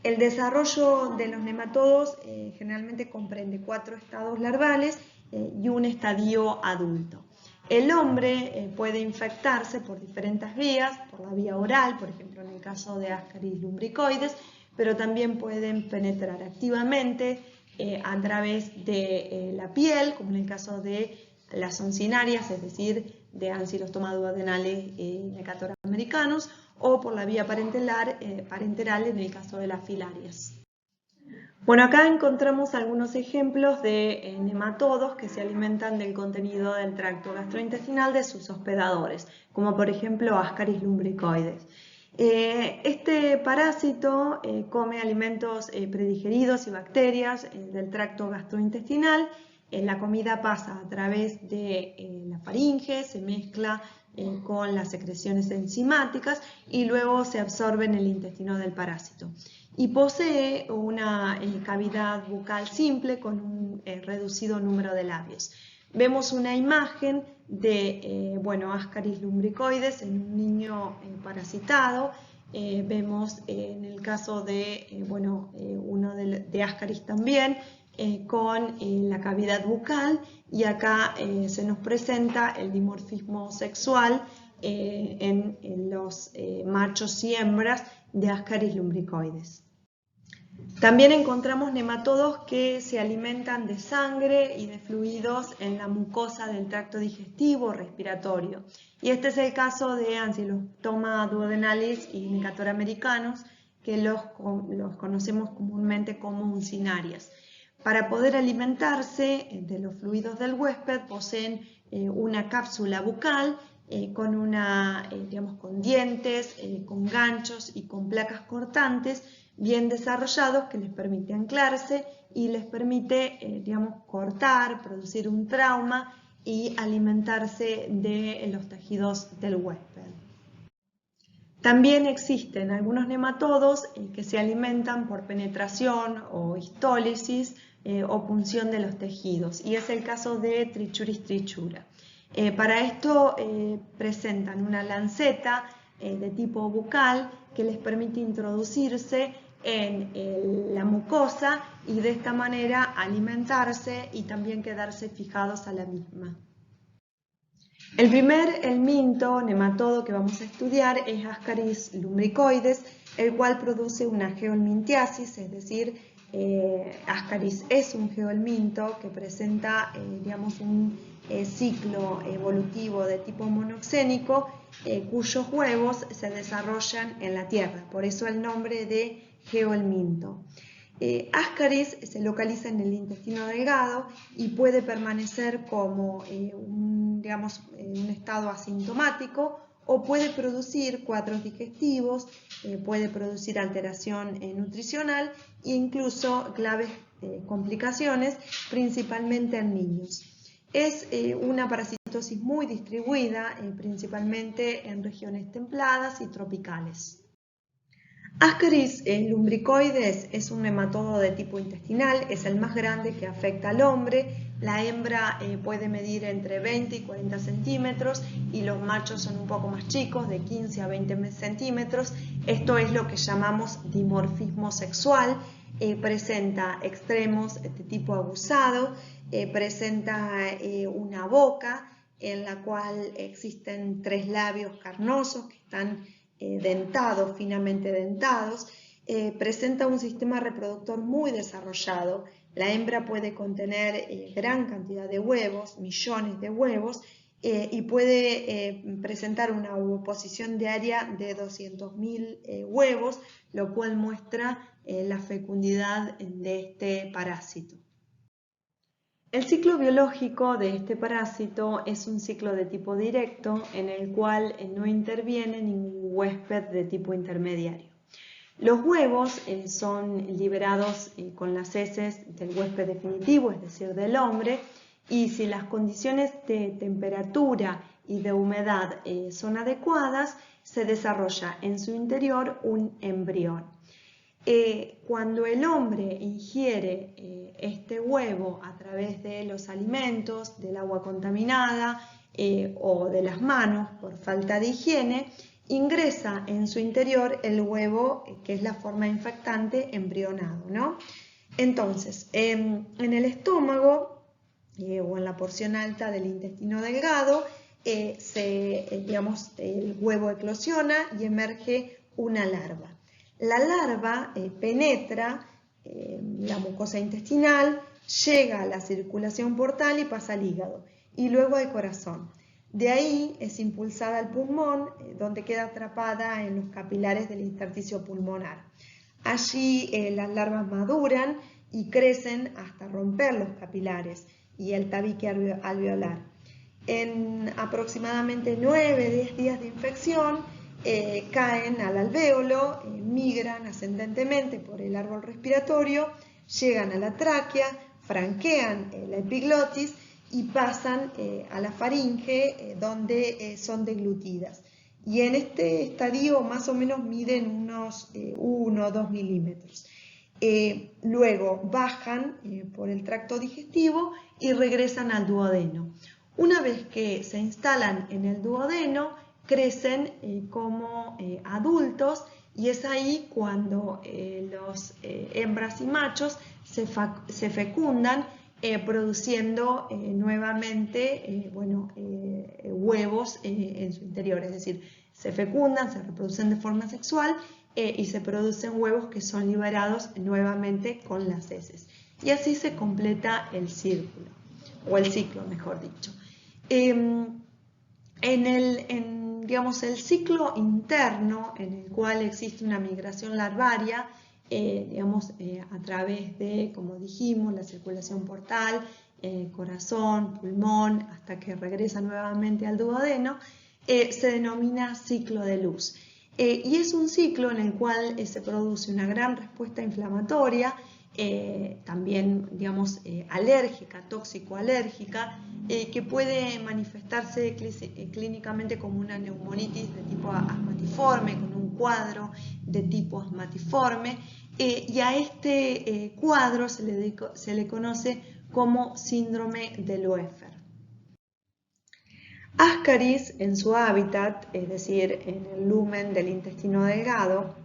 El desarrollo de los nematodos generalmente comprende 4 estados larvales y un estadio adulto. El hombre puede infectarse por diferentes vías, por la vía oral, por ejemplo en el caso de Ascaris lumbricoides, pero también pueden penetrar activamente a través de la piel, como en el caso de las oncinarias, es decir, de Ancylostoma duodenale, Necatora americanus o por la vía parenteral en el caso de las filarias. Bueno, acá encontramos algunos ejemplos de nematodos que se alimentan del contenido del tracto gastrointestinal de sus hospedadores, como por ejemplo Ascaris lumbricoides. Este parásito come alimentos predigeridos y bacterias del tracto gastrointestinal. La comida pasa a través de la faringe, se mezcla con las secreciones enzimáticas y luego se absorbe en el intestino del parásito. Y posee una cavidad bucal simple con un reducido número de labios. Vemos una imagen de Ascaris lumbricoides en un niño parasitado. Vemos en el caso de uno de Ascaris también con la cavidad bucal, y acá se nos presenta el dimorfismo sexual en los machos y hembras de Ascaris lumbricoides. También encontramos nematodos que se alimentan de sangre y de fluidos en la mucosa del tracto digestivo respiratorio. Y este es el caso de Ancylostoma duodenalis y Necator americanus, que los conocemos comúnmente como uncinarias. Para poder alimentarse de los fluidos del huésped poseen una cápsula bucal con dientes, con ganchos y con placas cortantes bien desarrollados que les permite anclarse y les permite cortar, producir un trauma y alimentarse de los tejidos del huésped. También existen algunos nematodos que se alimentan por penetración o histólisis o punción de los tejidos, y es el caso de Trichuris trichura. Para esto presentan una lanceta de tipo bucal que les permite introducirse en la mucosa y de esta manera alimentarse y también quedarse fijados a la misma. El primer helminto nematodo que vamos a estudiar es Ascaris lumbricoides, el cual produce una geohelmintiasis, es decir, Ascaris es un geohelminto que presenta un ciclo evolutivo de tipo monoxénico cuyos huevos se desarrollan en la tierra, por eso el nombre de geohelminto. Ascaris se localiza en el intestino delgado y puede permanecer como un estado asintomático, o puede producir cuadros digestivos, puede producir alteración nutricional e incluso graves complicaciones, principalmente en niños. Es una parasitosis muy distribuida, principalmente en regiones templadas y tropicales. Ascaris lumbricoides es un nematodo de tipo intestinal, es el más grande que afecta al hombre. La hembra puede medir entre 20 y 40 centímetros y los machos son un poco más chicos, de 15 a 20 centímetros. Esto es lo que llamamos dimorfismo sexual. Presenta extremos de tipo aguzado, presenta una boca en la cual existen 3 labios carnosos que están dentados, finamente dentados, presenta un sistema reproductor muy desarrollado. La hembra puede contener gran cantidad de huevos, millones de huevos, y puede presentar una ovoposición diaria de 200.000 huevos, lo cual muestra la fecundidad de este parásito. El ciclo biológico de este parásito es un ciclo de tipo directo en el cual no interviene ningún huésped de tipo intermediario. Los huevos son liberados con las heces del huésped definitivo, es decir, del hombre, y si las condiciones de temperatura y de humedad son adecuadas, se desarrolla en su interior un embrión. Cuando el hombre ingiere este huevo a través de los alimentos, del agua contaminada o de las manos por falta de higiene, ingresa en su interior el huevo, que es la forma infectante, embrionado, ¿no? Entonces, en el estómago o en la porción alta del intestino delgado, el huevo eclosiona y emerge una larva. La larva penetra la mucosa intestinal, llega a la circulación portal y pasa al hígado y luego al corazón. De ahí es impulsada al pulmón, donde queda atrapada en los capilares del intersticio pulmonar. Allí las larvas maduran y crecen hasta romper los capilares y el tabique alveolar. En aproximadamente 9-10 días de infección caen al alvéolo, migran ascendentemente por el árbol respiratorio, llegan a la tráquea, franquean la epiglotis y pasan a la faringe, donde son deglutidas. Y en este estadio más o menos miden unos 1 o 2 milímetros. Luego bajan por el tracto digestivo y regresan al duodeno. Una vez que se instalan en el duodeno, crecen como adultos, y es ahí cuando los hembras y machos se fecundan, produciendo nuevamente huevos en su interior. Es decir, se fecundan, se reproducen de forma sexual y se producen huevos que son liberados nuevamente con las heces. Y así se completa el círculo, o el ciclo, mejor dicho. Digamos, el ciclo interno, en el cual existe una migración larvaria, a través de, como dijimos, la circulación portal, corazón, pulmón, hasta que regresa nuevamente al duodeno, se denomina ciclo de luz. Y es un ciclo en el cual se produce una gran respuesta inflamatoria, también, digamos, alérgica, tóxico-alérgica, que puede manifestarse clínicamente como una neumonitis de tipo asmatiforme, con un cuadro de tipo asmatiforme, y a este cuadro se le conoce como síndrome de Loeffler. Ascaris, en su hábitat, es decir, en el lumen del intestino delgado,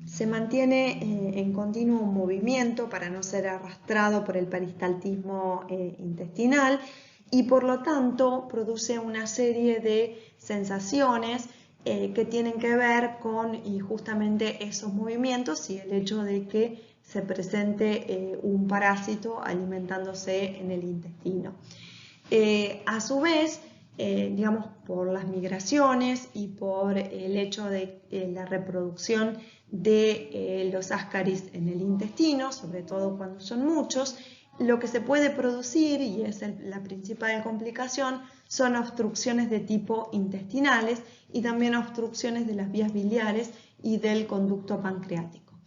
se mantiene en continuo movimiento para no ser arrastrado por el peristaltismo intestinal, y por lo tanto produce una serie de sensaciones que tienen que ver con justamente esos movimientos y el hecho de que se presente un parásito alimentándose en el intestino. A su vez, digamos, por las migraciones y por el hecho de la reproducción de los ascaris en el intestino, sobre todo cuando son muchos, lo que se puede producir, y es la principal complicación, son obstrucciones de tipo intestinales y también obstrucciones de las vías biliares y del conducto pancreático.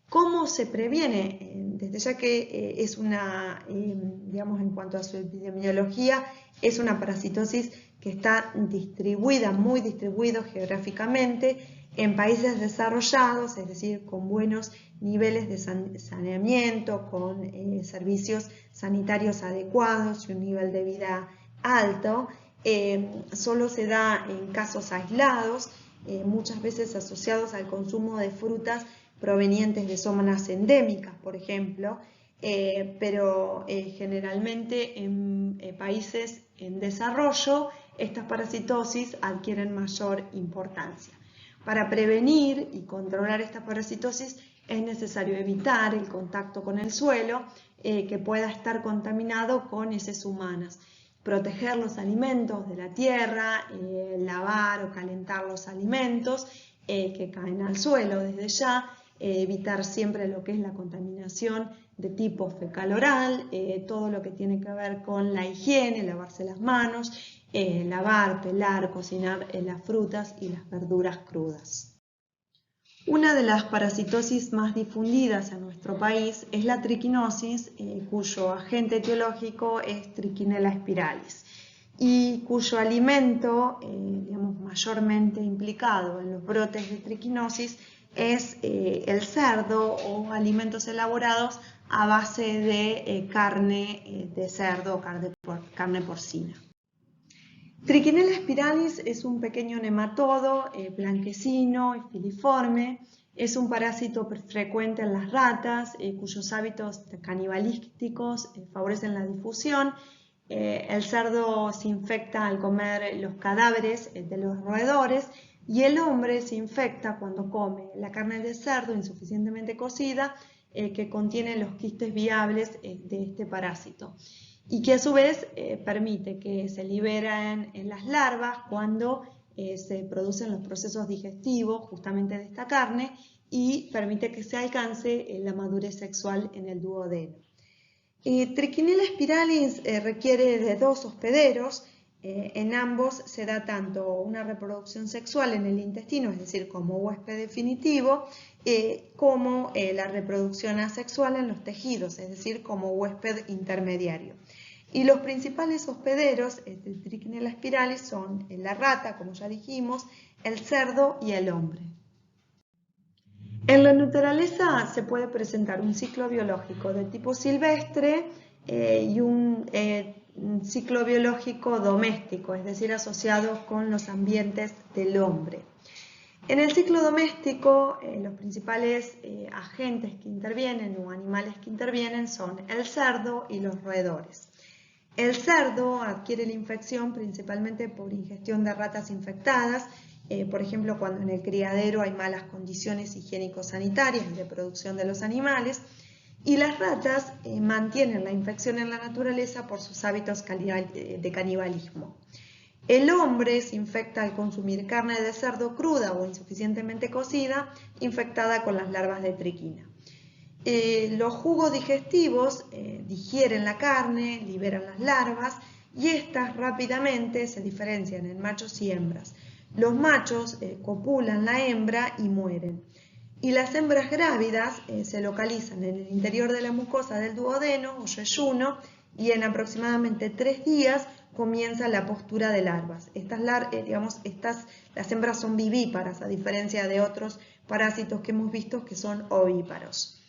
¿Cómo se previene? Desde ya que es una, digamos, en cuanto a su epidemiología, es una parasitosis que está distribuida, muy distribuida geográficamente en países desarrollados, es decir, con buenos niveles de saneamiento, con servicios sanitarios adecuados y un nivel de vida alto. Solo se da en casos aislados, muchas veces asociados al consumo de frutas provenientes de zonas endémicas, por ejemplo, pero generalmente en países en desarrollo estas parasitosis adquieren mayor importancia. Para prevenir y controlar esta parasitosis es necesario evitar el contacto con el suelo que pueda estar contaminado con heces humanas, proteger los alimentos de la tierra, lavar o calentar los alimentos que caen al suelo desde ya, evitar siempre lo que es la contaminación de tipo fecal-oral, todo lo que tiene que ver con la higiene, lavarse las manos, lavar, pelar, cocinar las frutas y las verduras crudas. Una de las parasitosis más difundidas en nuestro país es la triquinosis, cuyo agente etiológico es Trichinella spiralis, y cuyo alimento, digamos, mayormente implicado en los brotes de triquinosis es el cerdo o alimentos elaborados a base de carne de cerdo o carne porcina. Trichinella spiralis es un pequeño nematodo blanquecino y filiforme. Es un parásito frecuente en las ratas, cuyos hábitos canibalísticos favorecen la difusión. El cerdo se infecta al comer los cadáveres de los roedores, y el hombre se infecta cuando come la carne de cerdo insuficientemente cocida que contiene los quistes viables de este parásito. y que a su vez permite que se liberen en las larvas cuando se producen los procesos digestivos justamente de esta carne y permite que se alcance la madurez sexual en el duodeno. Trichinella spiralis requiere de 2 hospederos. En ambos se da tanto una reproducción sexual en el intestino, es decir, como huésped definitivo, como la reproducción asexual en los tejidos, es decir, como huésped intermediario. Y los principales hospederos de Trichinella spiralis son la rata, como ya dijimos, el cerdo y el hombre. En la naturaleza se puede presentar un ciclo biológico de tipo silvestre y un ciclo biológico doméstico, es decir, asociado con los ambientes del hombre. En el ciclo doméstico, los principales agentes que intervienen o animales que intervienen son el cerdo y los roedores. El cerdo adquiere la infección principalmente por ingestión de ratas infectadas, por ejemplo, cuando en el criadero hay malas condiciones higiénico-sanitarias y de producción de los animales, y las ratas mantienen la infección en la naturaleza por sus hábitos de canibalismo. El hombre se infecta al consumir carne de cerdo cruda o insuficientemente cocida, infectada con las larvas de triquina. Los jugos digestivos digieren la carne, liberan las larvas y estas rápidamente se diferencian en machos y hembras. Los machos copulan la hembra y mueren. Y las hembras grávidas se localizan en el interior de la mucosa del duodeno o yeyuno y en aproximadamente 3 días comienza la postura de larvas. Las hembras son vivíparas, a diferencia de otros parásitos que hemos visto que son ovíparos.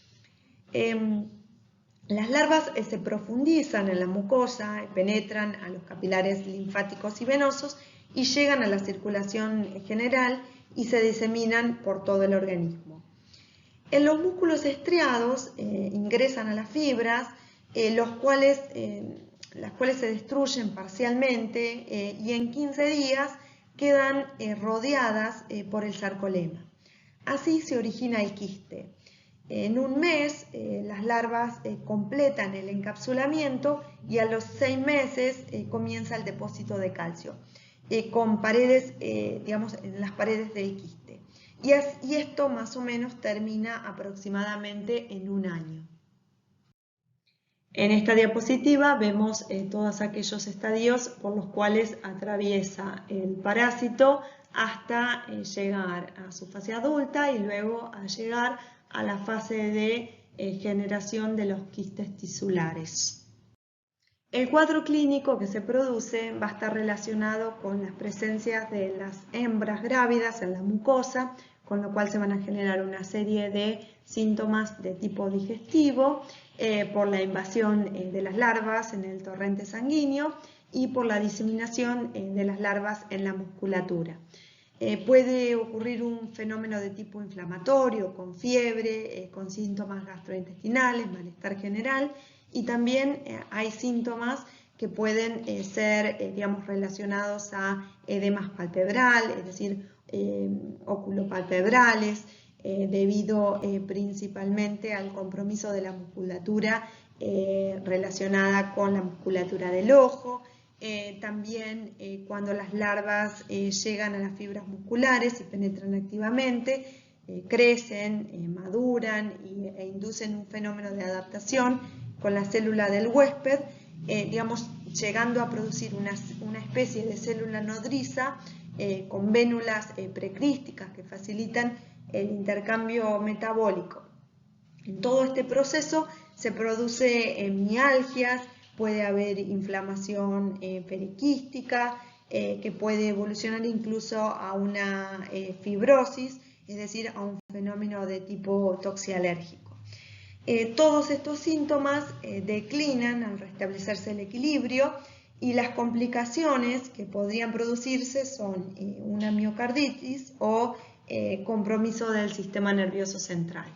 Las larvas se profundizan en la mucosa, penetran a los capilares linfáticos y venosos y llegan a la circulación general y se diseminan por todo el organismo. En los músculos estriados ingresan a las fibras, las cuales se destruyen parcialmente y en 15 días quedan rodeadas por el sarcolema. Así se origina el quiste. En un mes las larvas completan el encapsulamiento y a los 6 meses comienza el depósito de calcio con paredes, en las paredes del quiste. Y esto más o menos termina aproximadamente en un año. En esta diapositiva vemos todos aquellos estadios por los cuales atraviesa el parásito hasta llegar a su fase adulta y luego a llegar a la fase de generación de los quistes tisulares. El cuadro clínico que se produce va a estar relacionado con las presencias de las hembras grávidas en la mucosa, con lo cual se van a generar una serie de síntomas de tipo digestivo por la invasión de las larvas en el torrente sanguíneo y por la diseminación de las larvas en la musculatura. Puede ocurrir un fenómeno de tipo inflamatorio, con fiebre, con síntomas gastrointestinales, malestar general, y también hay síntomas que pueden ser, relacionados a edemas palpebral, es decir, oculopalpebrales, debido principalmente al compromiso de la musculatura relacionada con la musculatura del ojo. También cuando las larvas llegan a las fibras musculares y penetran activamente, crecen, maduran e inducen un fenómeno de adaptación con la célula del huésped, llegando a producir una especie de célula nodriza con vénulas precrísticas que facilitan el intercambio metabólico. En todo este proceso se produce mialgias, puede haber inflamación periquística, que puede evolucionar incluso a una fibrosis, es decir, a un fenómeno de tipo toxialérgico. Todos estos síntomas declinan al restablecerse el equilibrio y las complicaciones que podrían producirse son una miocarditis o compromiso del sistema nervioso central.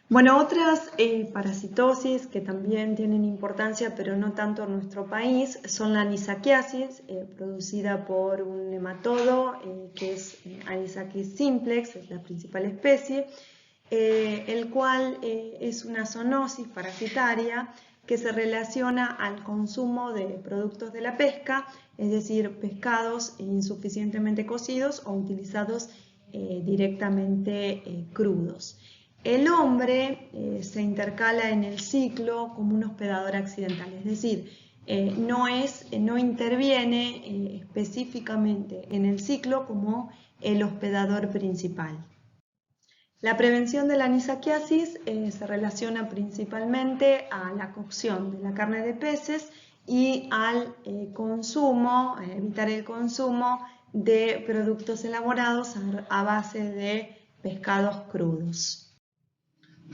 Bueno, otras parasitosis que también tienen importancia, pero no tanto en nuestro país, son la anisakiasis, producida por un nematodo que es Anisakis simplex, es la principal especie, el cual es una zoonosis parasitaria que se relaciona al consumo de productos de la pesca, es decir, pescados insuficientemente cocidos o utilizados directamente crudos. El hombre se intercala en el ciclo como un hospedador accidental, es decir, no interviene específicamente en el ciclo como el hospedador principal. La prevención de la anisakiasis se relaciona principalmente a la cocción de la carne de peces y al evitar el consumo de productos elaborados a base de pescados crudos.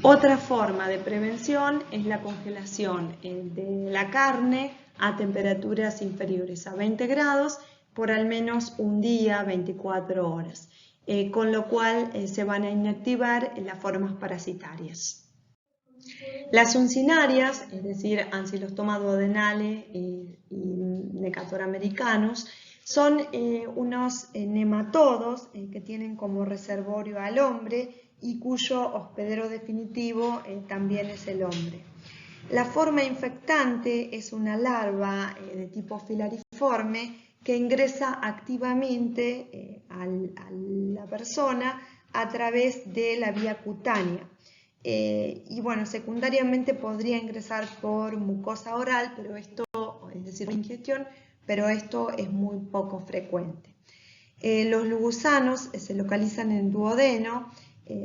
Otra forma de prevención es la congelación de la carne a temperaturas inferiores a 20 grados por al menos un día, 24 horas. Con lo cual se van a inactivar las formas parasitarias. Las uncinarias, es decir, Ancylostoma duodenale y Necator americanus, son unos nematodos que tienen como reservorio al hombre y cuyo hospedero definitivo también es el hombre. La forma infectante es una larva de tipo filariforme que ingresa activamente a la persona a través de la vía cutánea. Y bueno, secundariamente podría ingresar por mucosa oral, pero esto, es decir, ingestión, pero esto es muy poco frecuente. Los gusanos se localizan en el duodeno,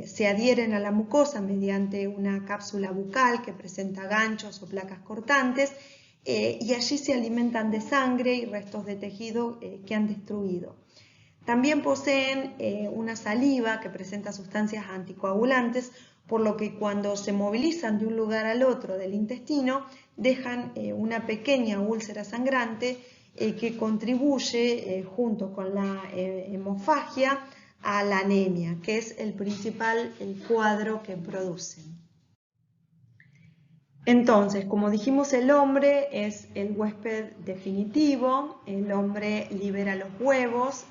se adhieren a la mucosa mediante una cápsula bucal que presenta ganchos o placas cortantes y allí se alimentan de sangre y restos de tejido que han destruido. También poseen una saliva que presenta sustancias anticoagulantes, por lo que cuando se movilizan de un lugar al otro del intestino dejan una pequeña úlcera sangrante que contribuye junto con la hemofagia a la anemia, que es el principal cuadro que producen. Entonces, como dijimos, el hombre es el huésped definitivo, el hombre libera los huevos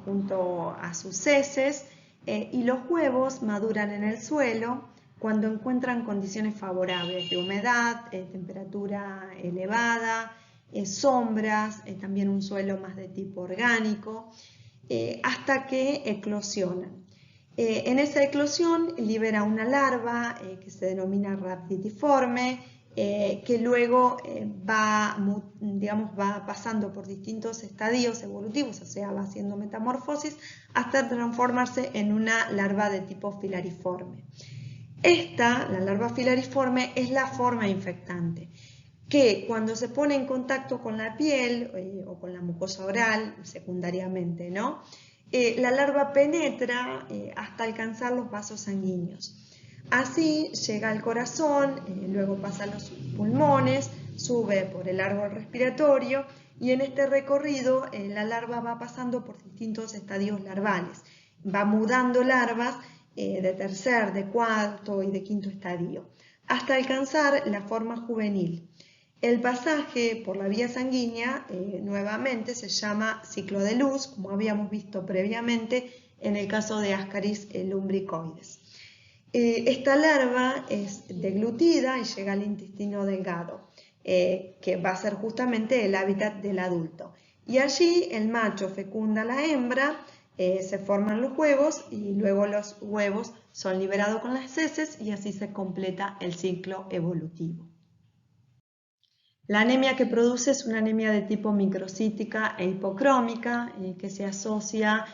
junto a sus heces y los huevos maduran en el suelo cuando encuentran condiciones favorables de humedad, temperatura elevada, sombras, también un suelo más de tipo orgánico, hasta que eclosionan. En esa eclosión libera una larva que se denomina rhabditiforme, que luego va pasando por distintos estadios evolutivos, o sea, va haciendo metamorfosis hasta transformarse en una larva de tipo filariforme. La larva filariforme, es la forma infectante, que cuando se pone en contacto con la piel o con la mucosa oral, secundariamente, ¿no? La larva penetra hasta alcanzar los vasos sanguíneos. Así llega al corazón, luego pasa a los pulmones, sube por el árbol respiratorio y en este recorrido la larva va pasando por distintos estadios larvales. Va mudando larvas de tercer, de cuarto y de quinto estadio, hasta alcanzar la forma juvenil. El pasaje por la vía sanguínea nuevamente se llama ciclo de luz, como habíamos visto previamente en el caso de Ascaris lumbricoides. Esta larva es deglutida y llega al intestino delgado, que va a ser justamente el hábitat del adulto. Y allí el macho fecunda a la hembra, se forman los huevos y luego los huevos son liberados con las heces y así se completa el ciclo evolutivo. La anemia que produce es una anemia de tipo microcítica e hipocrómica que se asocia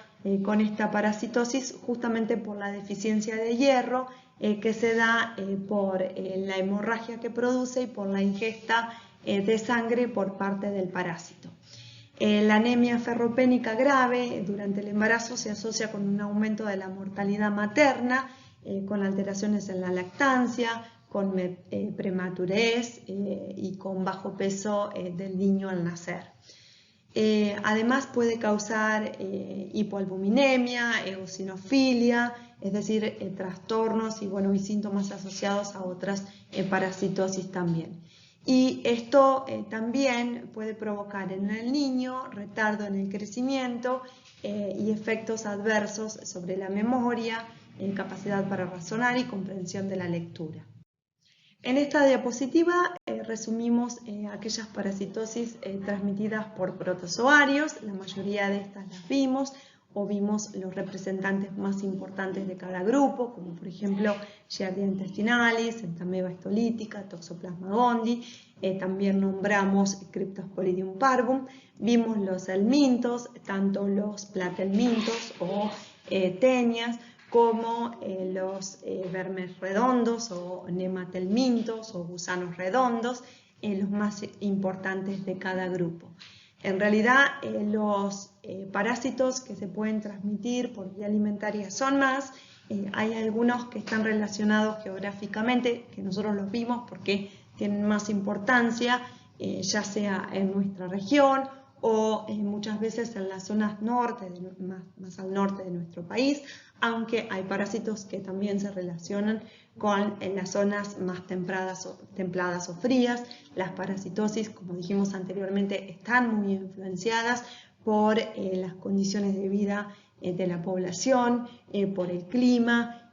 con esta parasitosis justamente por la deficiencia de hierro que se da por la hemorragia que produce y por la ingesta de sangre por parte del parásito. La anemia ferropénica grave durante el embarazo se asocia con un aumento de la mortalidad materna, con alteraciones en la lactancia, con prematurez y con bajo peso del niño al nacer. Además puede causar hipoalbuminemia, eosinofilia, es decir, trastornos y síntomas asociados a otras parasitosis también. Y esto también puede provocar en el niño retardo en el crecimiento y efectos adversos sobre la memoria, capacidad para razonar y comprensión de la lectura. En esta diapositiva resumimos aquellas parasitosis transmitidas por protozoarios. La mayoría de estas las vimos, o vimos los representantes más importantes de cada grupo, como por ejemplo Giardia intestinalis, Entamoeba histolítica, Toxoplasma gondii. También nombramos Cryptosporidium parvum. Vimos los helmintos, tanto los platelmintos o tenias, como los vermes redondos o nematelmintos o gusanos redondos, los más importantes de cada grupo. En realidad, los parásitos que se pueden transmitir por vía alimentaria son más. Hay algunos que están relacionados geográficamente, que nosotros los vimos porque tienen más importancia, ya sea en nuestra región o muchas veces en las zonas norte, más al norte de nuestro país, aunque hay parásitos que también se relacionan con las zonas más templadas o frías. Las parasitosis, como dijimos anteriormente, están muy influenciadas por las condiciones de vida de la población, por el clima,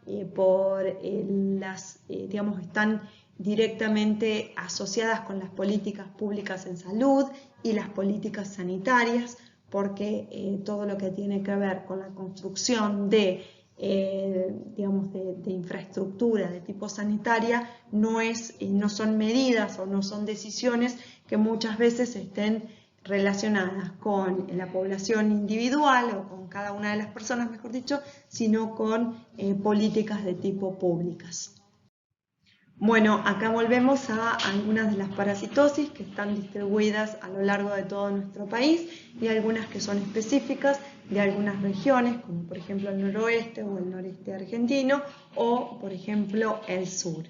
están directamente asociadas con las políticas públicas en salud y las políticas sanitarias, porque todo lo que tiene que ver con la construcción de infraestructura de tipo sanitaria no son medidas o no son decisiones que muchas veces estén relacionadas con la población individual o con cada una de las personas, mejor dicho, sino con políticas de tipo públicas. Bueno, acá volvemos a algunas de las parasitosis que están distribuidas a lo largo de todo nuestro país y algunas que son específicas de algunas regiones, como por ejemplo el noroeste o el noreste argentino o por ejemplo el sur.